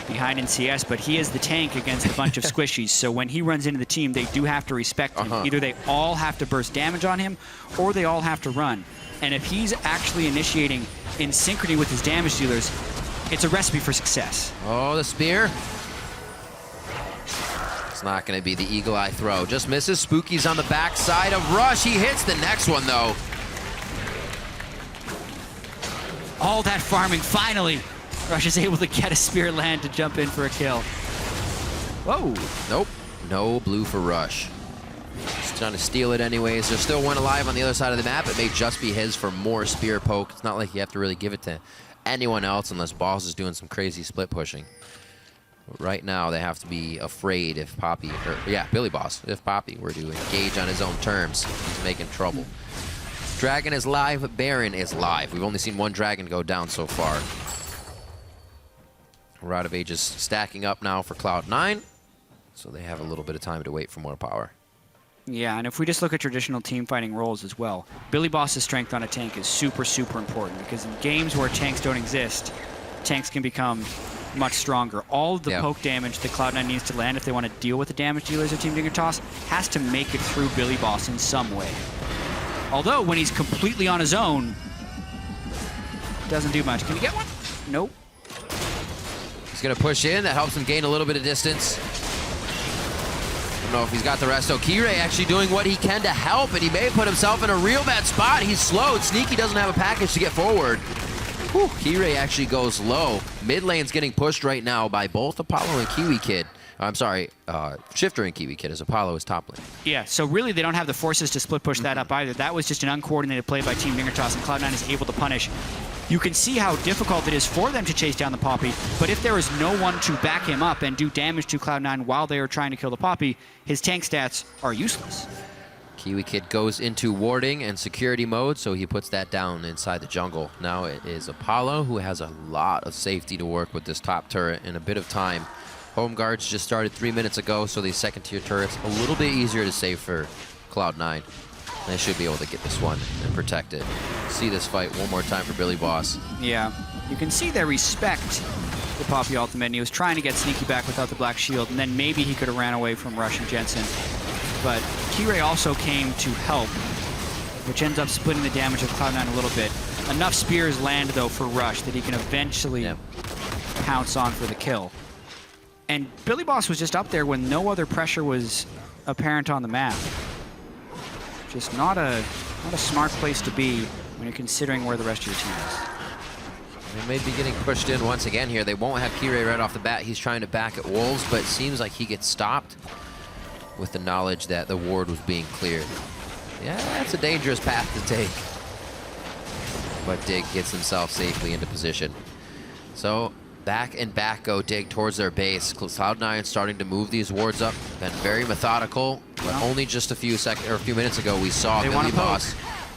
Behind in CS, but he is the tank against a bunch of squishies. So when he runs into the team, they do have to respect him. Either they all have to burst damage on him, or they all have to run. And if he's actually initiating in synchrony with his damage dealers, it's a recipe for success. Oh, the spear. It's not going to be the eagle eye throw. Just misses. Spooky's on the backside of Rush. He hits the next one, though. All that farming, finally, Rush is able to get a spear land to jump in for a kill. Whoa. Nope. No blue for Rush. He's trying to steal it anyways. There's still one alive on the other side of the map. It may just be his for more spear poke. It's not like you have to really give it to anyone else unless Boss is doing some crazy split pushing. But right now, they have to be afraid if Poppy, or yeah, Billy Boss, if Poppy were to engage on his own terms, he's making trouble. Dragon is live, Baron is live. We've only seen one Dragon go down so far. Rod of Ages stacking up now for Cloud9, so they have a little bit of time to wait for more power. Yeah, and if we just look at traditional team fighting roles as well, Billy Boss's strength on a tank is super, super important because in games where tanks don't exist, tanks can become much stronger. All of the poke damage that Cloud9 needs to land if they want to deal with the damage dealers of Team Dignitas has to make it through Billy Boss in some way. Although, when he's completely on his own, doesn't do much. Can he get one? Nope. He's going to push in. That helps him gain a little bit of distance. I don't know if he's got the resto. Kirei actually doing what he can to help, and he may have put himself in a real bad spot. He's slowed. Sneaky doesn't have a package to get forward. Whew. Kirei actually goes low. Mid lane's getting pushed right now by both Apollo and Kiwi Kid. I'm sorry, Shifter and Kiwi Kid, as Apollo is top lane. Yeah, so really they don't have the forces to split push that up either. That was just an uncoordinated play by Team Dignitas, and Cloud9 is able to punish. You can see how difficult it is for them to chase down the Poppy, but if there is no one to back him up and do damage to Cloud9 while they are trying to kill the Poppy, his tank stats are useless. Kiwi Kid goes into warding and security mode, so he puts that down inside the jungle. Now it is Apollo who has a lot of safety to work with this top turret in a bit of time. Home guards just started 3 minutes ago, so these second-tier turrets a little bit easier to save for Cloud9. They should be able to get this one and protect it. See this fight one more time for Billy Boss. Yeah, you can see they respect the Poppy ultimate, and he was trying to get Sneaky back without the Black Shield, and then maybe he could have ran away from Rush and Jensen. But Kirei also came to help, which ends up splitting the damage of Cloud9 a little bit. Enough spears land, though, for Rush that he can eventually pounce on for the kill. And Billy Boss was just up there when no other pressure was apparent on the map. Just not a smart place to be when you're considering where the rest of your team is. They may be getting pushed in once again here. They won't have Kirei right off the bat. He's trying to back at Wolves, but it seems like he gets stopped with the knowledge that the ward was being cleared. Yeah, that's a dangerous path to take. But Dig gets himself safely into position. So back and back go Dig towards their base. Cloud9 starting to move these wards up. Been very methodical, but only just a few minutes ago we saw Billy Boss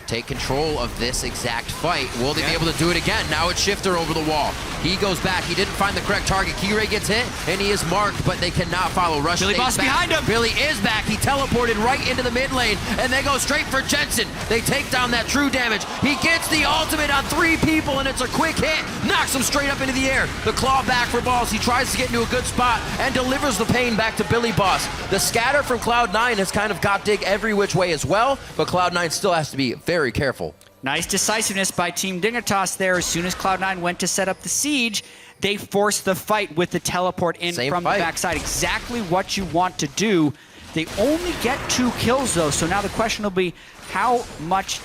take control of this exact fight. Will they be able to do it again? Now it's Shifter over the wall. He goes back. He didn't find the correct target. Kirei gets hit, and he is marked, but they cannot follow. Rush Billy Boss behind him. Billy is back. He teleported right into the mid lane, and they go straight for Jensen. They take down that true damage. He gets the ultimate on 3 people, and it's a quick hit. Knocks him straight up into the air. The claw back for Balls. He tries to get into a good spot and delivers the pain back to Billy Boss. The scatter from Cloud9 has kind of got Dig every which way as well, but Cloud9 still has to be very careful. Nice decisiveness by Team Dignitas there. As soon as Cloud9 went to set up the siege, they forced the fight with the teleport in from the backside. Exactly what you want to do. They only get 2 kills, though, so now the question will be how much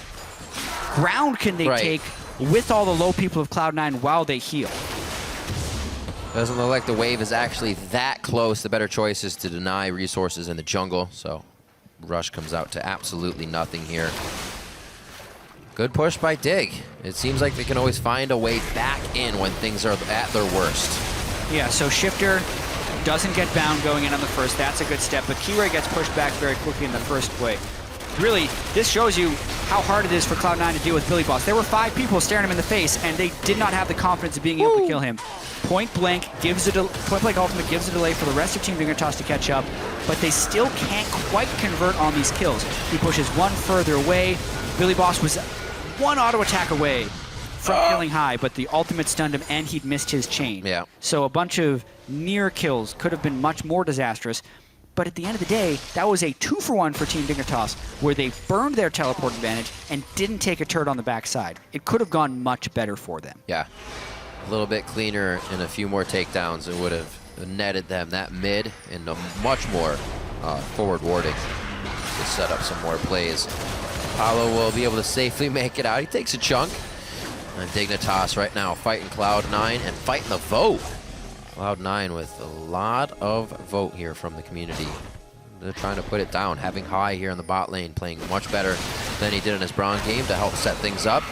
ground can they take with all the low people of Cloud9 while they heal? Doesn't look like the wave is actually that close. The better choice is to deny resources in the jungle, so Rush comes out to absolutely nothing here. Good push by Dig. It seems like they can always find a way back in when things are at their worst. Yeah, so Shifter doesn't get bound going in on the first. That's a good step, but Keyray gets pushed back very quickly in the first play. Really, this shows you how hard it is for Cloud9 to deal with Billy Boss. There were 5 people staring him in the face, and they did not have the confidence of being able to kill him. Point Blank Ultimate gives a delay for the rest of Team Dignitas to catch up, but they still can't quite convert on these kills. He pushes one further away. Billy Boss was one auto attack away from killing High, but the ultimate stunned him and he'd missed his chain. Yeah. So a bunch of near kills could have been much more disastrous. But at the end of the day, that was a 2-for-1 for Team Dignitas, where they burned their teleport advantage and didn't take a turret on the backside. It could have gone much better for them. Yeah, a little bit cleaner and a few more takedowns, it would have netted them that mid and a much more forward warding to set up some more plays. Apollo will be able to safely make it out. He takes a chunk. And Dignitas right now fighting Cloud9 and fighting the vote. Cloud9 with a lot of vote here from the community. They're trying to put it down. Having High here in the bot lane, playing much better than he did in his bronze game to help set things up.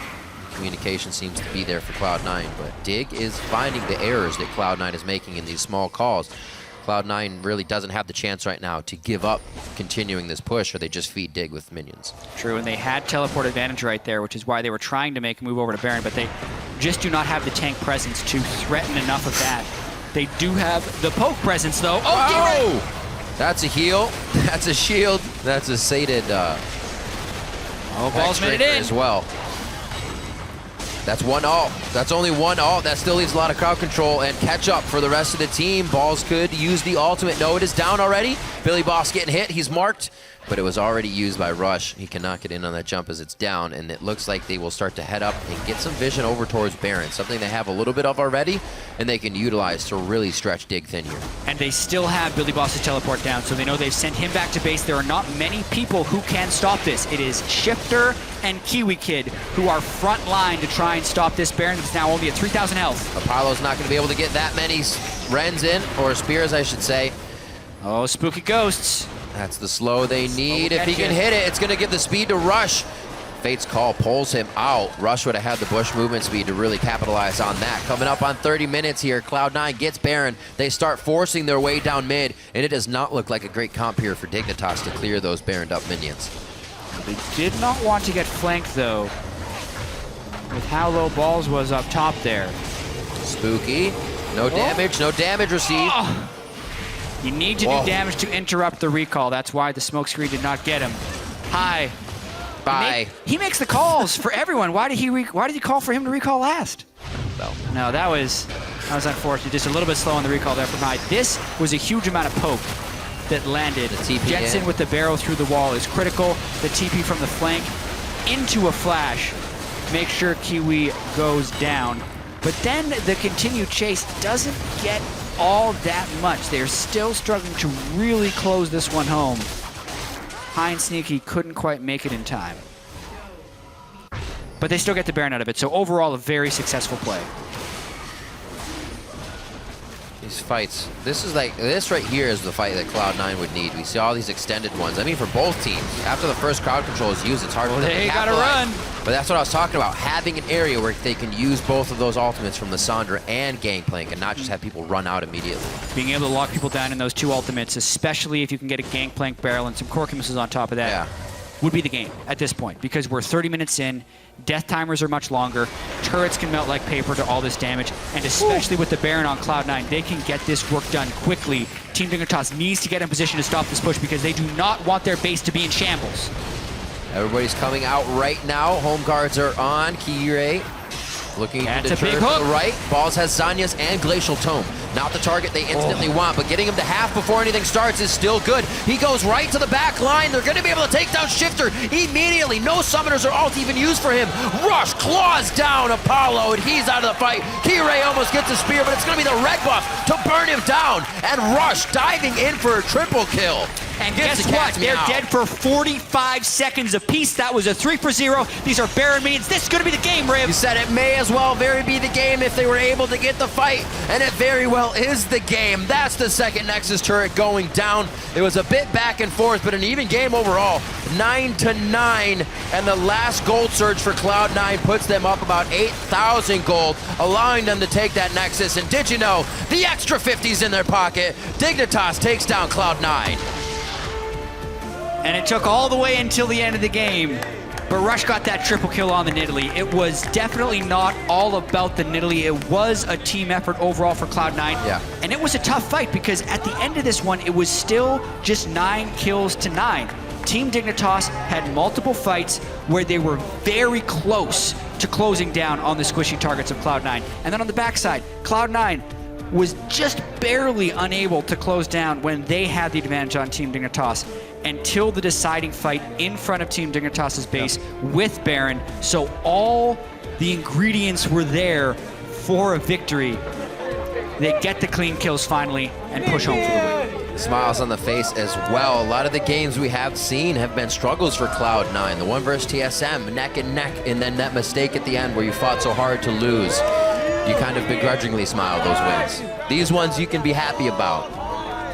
Communication seems to be there for Cloud9, but Dig is finding the errors that Cloud9 is making in these small calls. Cloud9 really doesn't have the chance right now to give up continuing this push, or they just feed Dig with minions. True, and they had teleport advantage right there, which is why they were trying to make a move over to Baron, but they just do not have the tank presence to threaten enough of that. They do have the poke presence, though. Oh! That's a heal. That's a shield. That's a sated Balls made it in as well. That's one ult. That's only one ult. That still leaves a lot of crowd control and catch up for the rest of the team. Balls could use the ultimate. No, it is down already. Billy Boss getting hit. He's marked, but it was already used by Rush. He cannot get in on that jump as it's down, and it looks like they will start to head up and get some vision over towards Baron, something they have a little bit of already, and they can utilize to really stretch Dig thin here. And they still have Billy Boss's teleport down, so they know they've sent him back to base. There are not many people who can stop this. It is Shifter and Kiwi Kid who are front line to try and stop this Baron that's now only at 3,000 health. Apollo's not going to be able to get that many Rens in, or Spears, I should say. Oh, spooky ghosts. That's the slow they need. If he can you. hit it, it's going to give the speed to Rush. Fate's Call pulls him out. Rush would have had the bush movement speed to really capitalize on that. Coming up on 30 minutes here, Cloud9 gets Baron. They start forcing their way down mid, and it does not look like a great comp here for Dignitas to clear those Baroned up minions. They did not want to get flanked, though, with how low Balls was up top there. Spooky. No damage received. Oh. You need to do damage to interrupt the recall. That's why the smoke screen did not get him. High. Bye. He makes the calls for everyone. Why did he call for him to recall last? No, that was unfortunate. Just a little bit slow on the recall there from High. This was a huge amount of poke that landed. The TP Jensen with the barrel through the wall is critical. The TP from the flank into a flash. Make sure Kiwi goes down. But then the continued chase doesn't get all that much. They're still struggling to really close this one home. High and Sneaky couldn't quite make it in time. But they still get the Baron out of it, so overall a very successful play. These fights, this right here is the fight that Cloud9 would need. We see all these extended ones. I mean, for both teams, after the first crowd control is used, it's hard for them to gotta run. But that's what I was talking about, having an area where they can use both of those ultimates from Lissandra and Gangplank and not just have people run out immediately. Being able to lock people down in those two ultimates, especially if you can get a Gangplank barrel and some Corki missiles on top of that, would be the game at this point, because we're 30 minutes in, death timers are much longer, turrets can melt like paper to all this damage, and especially with the Baron on Cloud9, they can get this work done quickly. Team Dignitas needs to get in position to stop this push because they do not want their base to be in shambles. Everybody's coming out right now. Home guards are on. Keyray looking to deter to the right. Balls has Zanya's and Glacial Tome. Not the target they instantly want, but getting him to half before anything starts is still good. He goes right to the back line. They're going to be able to take down Shifter immediately. No summoners or ult even used for him. Rush claws down Apollo, and he's out of the fight. Keyray almost gets a spear, but it's going to be the red buff to burn him down. And Rush diving in for a triple kill. And Gets guess the what? catch me They're out. dead for 45 seconds apiece. That was a 3-for-0. These are Baron minions. This is going to be the game, Riv. You said it may as well very be the game if they were able to get the fight, and it very well is the game. That's the second Nexus turret going down. It was a bit back and forth, but an even game overall, 9-9, and the last gold surge for Cloud9 puts them up about 8,000 gold, allowing them to take that Nexus. And did you know, the extra 50s in their pocket, Dignitas takes down Cloud9. And it took all the way until the end of the game. But Rush got that triple kill on the Nidalee. It was definitely not all about the Nidalee. It was a team effort overall for Cloud9. Yeah. And it was a tough fight because at the end of this one, it was still just 9 kills to 9. Team Dignitas had multiple fights where they were very close to closing down on the squishy targets of Cloud9. And then on the backside, Cloud9 was just barely unable to close down when they had the advantage on Team Dignitas until the deciding fight in front of Team Dignitas' base with Baron. So all the ingredients were there for a victory. They get the clean kills finally and push home for the win. Smiles on the face as well. A lot of the games we have seen have been struggles for Cloud9. The one versus TSM, neck and neck, and then that mistake at the end where you fought so hard to lose. You kind of begrudgingly smile those wins. These ones you can be happy about.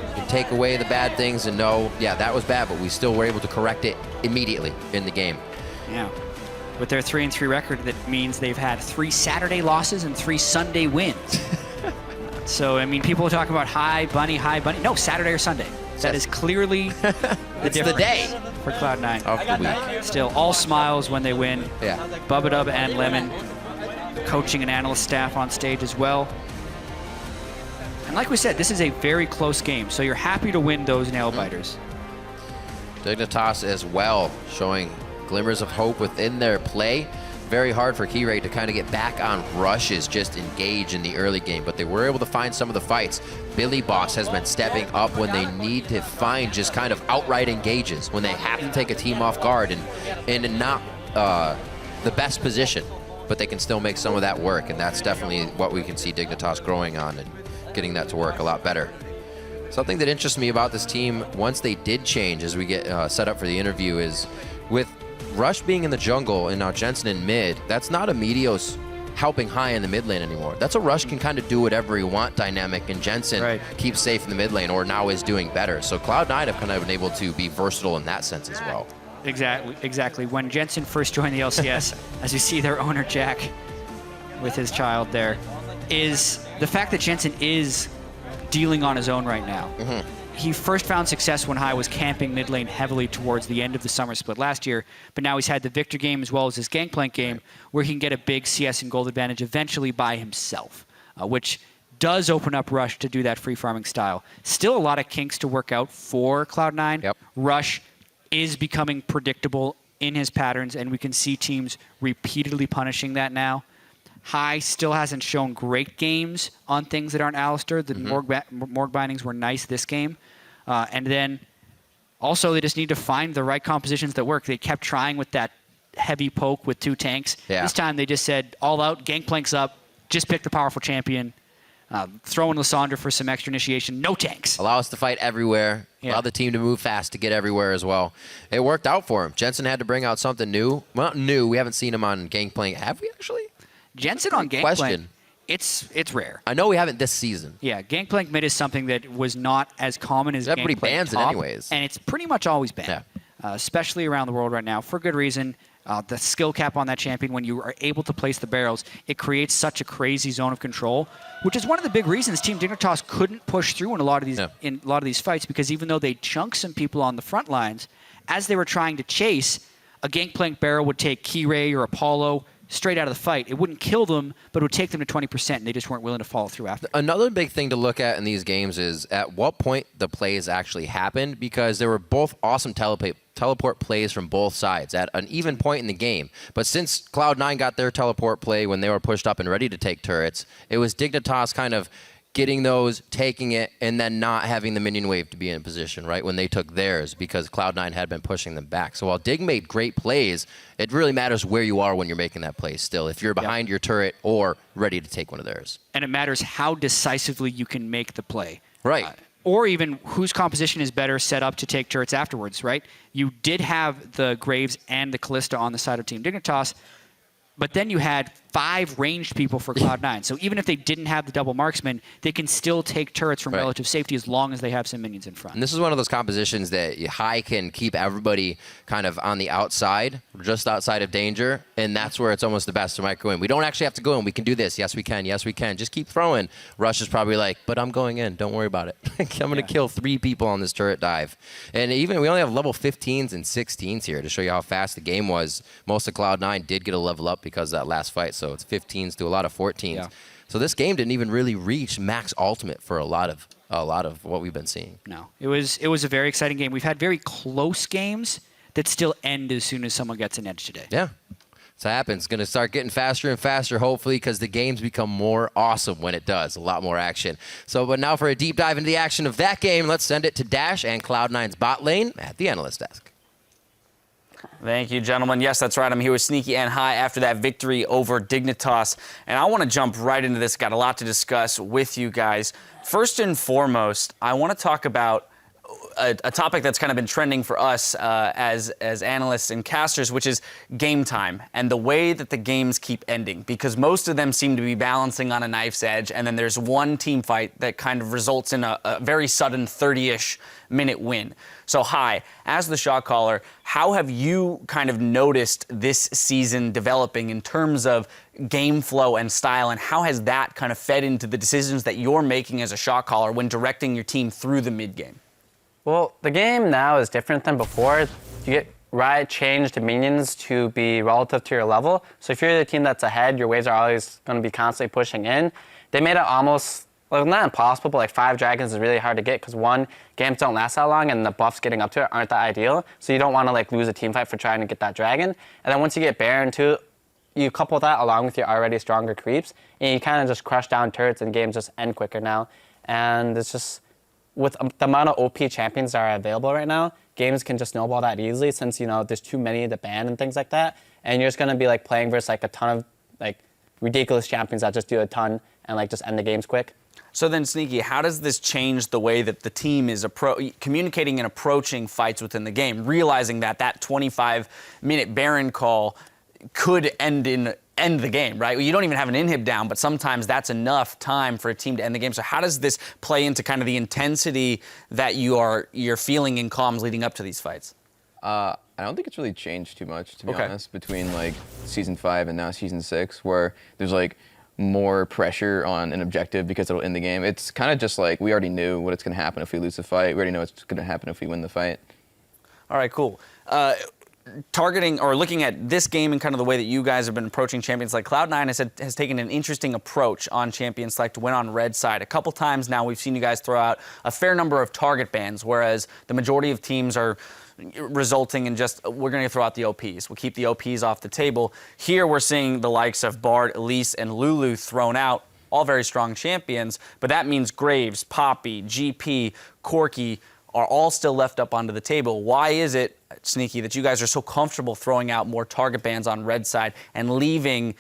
You can take away the bad things and know, yeah, that was bad, but we still were able to correct it immediately in the game. Yeah. With their 3-3 record, that means they've had 3 Saturday losses and 3 Sunday wins. So, I mean, people are talking about high bunny. No, Saturday or Sunday. That is clearly the difference the day for Cloud9. of the week. Still, all smiles when they win. Yeah. Bubba Dub and Lemon coaching and analyst staff on stage as well. And like we said, this is a very close game, so you're happy to win those nail biters. Dignitas as well, showing glimmers of hope within their play. Very hard for Keyray to kind of get back on rushes, just engage in the early game, but they were able to find some of the fights. Billy Boss has been stepping up when they need to find just kind of outright engages, when they have to take a team off guard and not the best position, but they can still make some of that work, and that's definitely what we can see Dignitas growing on and getting that to work a lot better. Something that interests me about this team, once they did change as we get set up for the interview, is with Rush being in the jungle and now Jensen in mid, that's not a Meteos helping high in the mid lane anymore. That's a Rush can kind of do whatever you want dynamic, and Jensen keeps safe in the mid lane, or now is doing better. So Cloud9 have kind of been able to be versatile in that sense as well. Exactly. When Jensen first joined the LCS, as you see their owner Jack with his child there, is the fact that Jensen is dealing on his own right now. He first found success when High was camping mid lane heavily towards the end of the summer split last year, but now he's had the Victor game as well as his Gangplank game, where he can get a big CS and gold advantage eventually by himself, which does open up Rush to do that free farming style. Still a lot of kinks to work out for Cloud9. Rush is becoming predictable in his patterns, and we can see teams repeatedly punishing that now. High still hasn't shown great games on things that aren't Alistair. The Morg bindings were nice this game. And then also they just need to find the right compositions that work. They kept trying with that heavy poke with 2 tanks. This time they just said, all out, Gangplank's up, just pick the powerful champion, throw in Lysandra for some extra initiation, no tanks. Allow us to fight everywhere. Allow the team to move fast to get everywhere as well. It worked out for him. Jensen had to bring out something new. Well, not new. We haven't seen him on Gangplank. Have we actually? Jensen on Gangplank, it's rare. I know we haven't this season. Yeah, Gangplank mid is something that was not as common as Everybody Gangplank bans top, it anyways. and it's pretty much always banned, especially around the world right now, for good reason. The skill cap on that champion, when you are able to place the barrels, it creates such a crazy zone of control, which is one of the big reasons Team Dignitas couldn't push through in a lot of these fights, because even though they chunked some people on the front lines, as they were trying to chase, a Gangplank barrel would take Keyray or Apollo straight out of the fight. It wouldn't kill them, but it would take them to 20%, and they just weren't willing to follow through after. Another big thing to look at in these games is at what point the plays actually happened, because there were both awesome teleport plays from both sides at an even point in the game. But since Cloud9 got their teleport play when they were pushed up and ready to take turrets, it was Dignitas kind of getting those, taking it, and then not having the minion wave to be in position, right, when they took theirs, because Cloud9 had been pushing them back. So while Dig made great plays, it really matters where you are when you're making that play still, if you're behind your turret or ready to take one of theirs. And it matters how decisively you can make the play. Right. or even whose composition is better set up to take turrets afterwards, right? You did have the Graves and the Callista on the side of Team Dignitas, but then you had 5 ranged people for Cloud9. So even if they didn't have the double marksman, they can still take turrets from relative safety as long as they have some minions in front. And this is one of those compositions that High can keep everybody kind of on the outside, just outside of danger, and that's where it's almost the best to micro in. We don't actually have to go in. We can do this. Yes, we can. Yes, we can. Just keep throwing. Rush is probably like, but I'm going in. Don't worry about it. I'm going to kill 3 people on this turret dive. And even we only have level 15s and 16s here to show you how fast the game was. Most of Cloud9 did get a level up because of that last fight, so it's 15s to a lot of 14s. Yeah. So this game didn't even really reach max ultimate for a lot of what we've been seeing. No, it was a very exciting game. We've had very close games that still end as soon as someone gets an edge today. Yeah. So it happens. It's going to start getting faster and faster, hopefully, because the games become more awesome when it does. A lot more action. So, but now for a deep dive into the action of that game, let's send it to Dash and Cloud9's bot lane at the analyst desk. Thank you, gentlemen. Yes, that's right. I'm here with Sneaky and High after that victory over Dignitas. And I want to jump right into this. Got a lot to discuss with you guys. First and foremost, I want to talk about a topic that's kind of been trending for us as analysts and casters, which is game time and the way that the games keep ending, because most of them seem to be balancing on a knife's edge, and then there's one team fight that kind of results in a very sudden 30-ish minute win. So, High, as the shot caller, how have you kind of noticed this season developing in terms of game flow and style, and how has that kind of fed into the decisions that you're making as a shot caller when directing your team through the mid game? Well, the game now is different than before. You get changed minions to be relative to your level. So if you're the team that's ahead, your waves are always going to be constantly pushing in. They made it almost, well, not impossible, but like 5 dragons is really hard to get because, one, games don't last that long and the buffs getting up to it aren't that ideal. So you don't want to like lose a team fight for trying to get that dragon. And then once you get Baron too, you couple that along with your already stronger creeps, and you kind of just crush down turrets and games just end quicker now. And it's just, with the amount of OP champions that are available right now, games can just snowball that easily since, you know, there's too many to ban and things like that. And you're just going to be like playing versus like a ton of like ridiculous champions that just do a ton and like just end the games quick. So then, Sneaky, how does this change the way that the team is communicating and approaching fights within the game, realizing that that 25-minute Baron call could end the game, right? You don't even have an inhib down, but sometimes that's enough time for a team to end the game. So how does this play into kind of the intensity that you're feeling in comms leading up to these fights? I don't think it's really changed too much, to be honest, between like season 5 and now season 6, where there's like more pressure on an objective because it'll end the game. It's kind of just like we already knew what's going to happen if we lose the fight. We already know what's going to happen if we win the fight. All right, cool. Targeting or looking at this game and kind of the way that you guys have been approaching champions, like Cloud9 has taken an interesting approach on champion select to win on red side. A couple times now we've seen you guys throw out a fair number of target bans, whereas the majority of teams are resulting in just, we're going to throw out the OPs. We'll keep the OPs off the table. Here we're seeing the likes of Bard, Elise, and Lulu thrown out, all very strong champions, but that means Graves, Poppy, GP, Corki are all still left up onto the table. Why is it, Sneaky, that you guys are so comfortable throwing out more target bans on red side and leaving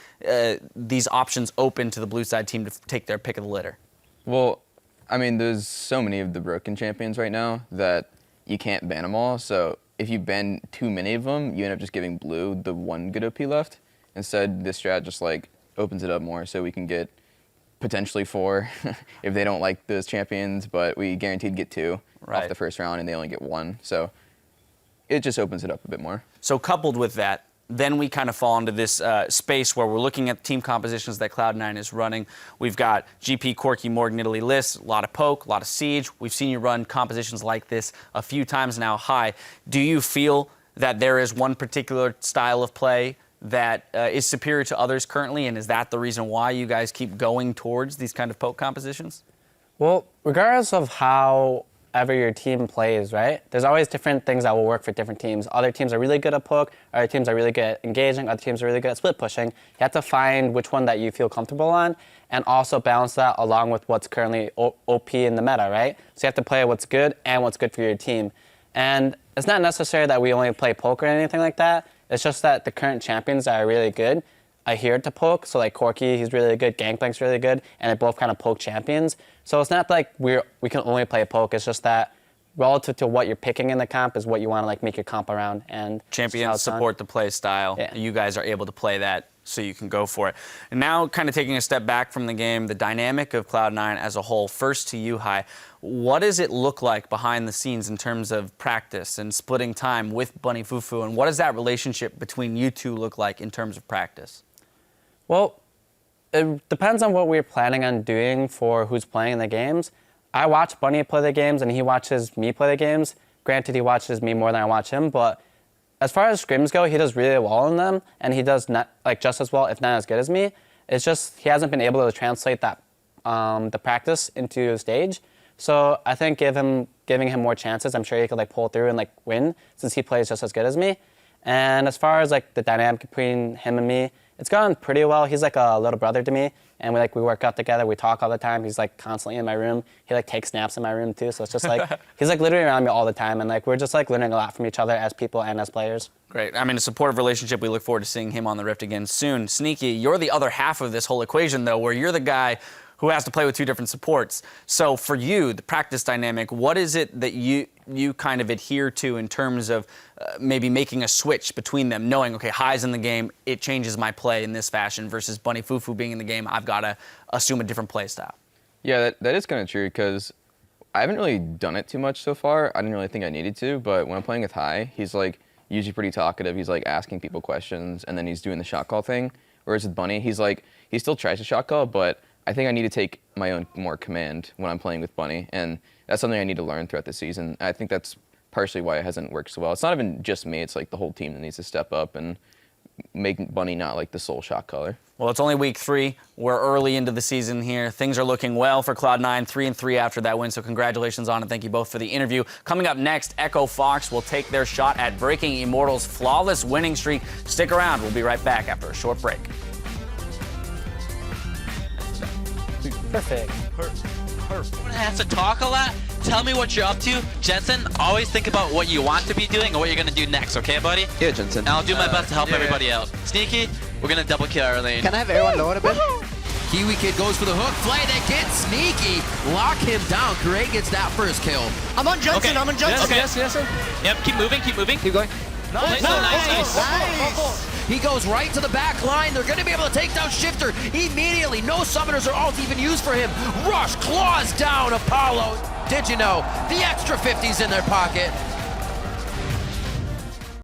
these options open to the blue side team to take their pick of the litter? Well, I mean, there's so many of the broken champions right now that you can't ban them all. So if you ban too many of them, you end up just giving blue the one good OP left. Instead, this strat just like opens it up more so we can get potentially 4 if they don't like those champions, but we guaranteed get 2 off the first round and they only get 1. So it just opens it up a bit more. So coupled with that, then we kind of fall into this space where we're looking at team compositions that Cloud9 is running. We've got GP, Corki, Morgan, Italy, List, a lot of poke, a lot of siege. We've seen you run compositions like this a few times now. High, do you feel that there is one particular style of play that is superior to others currently, and is that the reason why you guys keep going towards these kind of poke compositions? Well, regardless of how ever your team plays, right? There's always different things that will work for different teams. Other teams are really good at poke, other teams are really good at engaging, other teams are really good at split pushing. You have to find which one that you feel comfortable on and also balance that along with what's currently OP in the meta, right? So you have to play what's good and what's good for your team. And it's not necessary that we only play poke or anything like that. It's just that the current champions that are really good adhere to poke. So like Corky, he's really good, Gangplank's really good, and they both kind of poke champions. So it's not like we can only play poke. It's just that relative to what you're picking in the comp is what you want to like make your comp around. And champions support the play style. Yeah. You guys are able to play that, so you can go for it. And now, kind of taking a step back from the game, the dynamic of Cloud9 as a whole. First to you, Hai. What does it look like behind the scenes in terms of practice and splitting time with Bunny Fufu? And what does that relationship between you two look like in terms of practice? Well, it depends on what we're planning on doing for who's playing in the games. I watch Bunny play the games, and he watches me play the games. Granted, he watches me more than I watch him, but as far as scrims go, he does really well in them, and he does not like just as well, if not as good as me. It's just he hasn't been able to translate that the practice into a stage. So I think giving him more chances, I'm sure he could like pull through and like win, since he plays just as good as me. And as far as like the dynamic between him and me, it's gone pretty well. He's like a little brother to me, and we work out together. We talk all the time. He's like constantly in my room. He like takes naps in my room too. So it's just like he's like literally around me all the time, and like we're just like learning a lot from each other as people and as players. Great. I mean, a supportive relationship. We look forward to seeing him on the Rift again soon. Sneaky, you're the other half of this whole equation, though, where you're the guy who has to play with two different supports. So for you, the practice dynamic, what is it that you kind of adhere to in terms of maybe making a switch between them, knowing, okay, Hai's in the game, it changes my play in this fashion, versus Bunny Fufu being in the game, I've got to assume a different play style? Yeah, that is kind of true, because I haven't really done it too much so far. I didn't really think I needed to, but when I'm playing with Hai, he's like usually pretty talkative. He's like asking people questions, and then he's doing the shot call thing. Whereas with Bunny, he still tries to shot call, but I think I need to take my own more command when I'm playing with Bunny, and that's something I need to learn throughout the season. I think that's partially why it hasn't worked so well. It's not even just me, it's like the whole team that needs to step up and make Bunny not like the sole shot caller. Well, it's only week 3. We're early into the season here. Things are looking well for Cloud9, 3-3 after that win, so congratulations on it. Thank you both for the interview. Coming up next, Echo Fox will take their shot at breaking Immortal's flawless winning streak. Stick around. We'll be right back after a short break. Perfect. Everyone has to talk a lot. Tell me what you're up to. Jensen, always think about what you want to be doing and what you're going to do next, okay, buddy? Yeah, Jensen. And I'll do my best to help everybody out. Sneaky, we're going to double kill our lane. Can I have everyone lower a bit? Kiwi Kid goes for the hook. Flight that kid, Sneaky. Lock him down. Gray gets that first kill. I'm on Jensen, Okay. I'm on Jensen. Yes, sir. Yep, keep moving, keep moving. Keep going. Nice. He goes right to the back line. They're going to be able to take down Shifter immediately. No summoners or ult even used for him. Rush claws down Apollo. Did you know? The extra 50's in their pocket.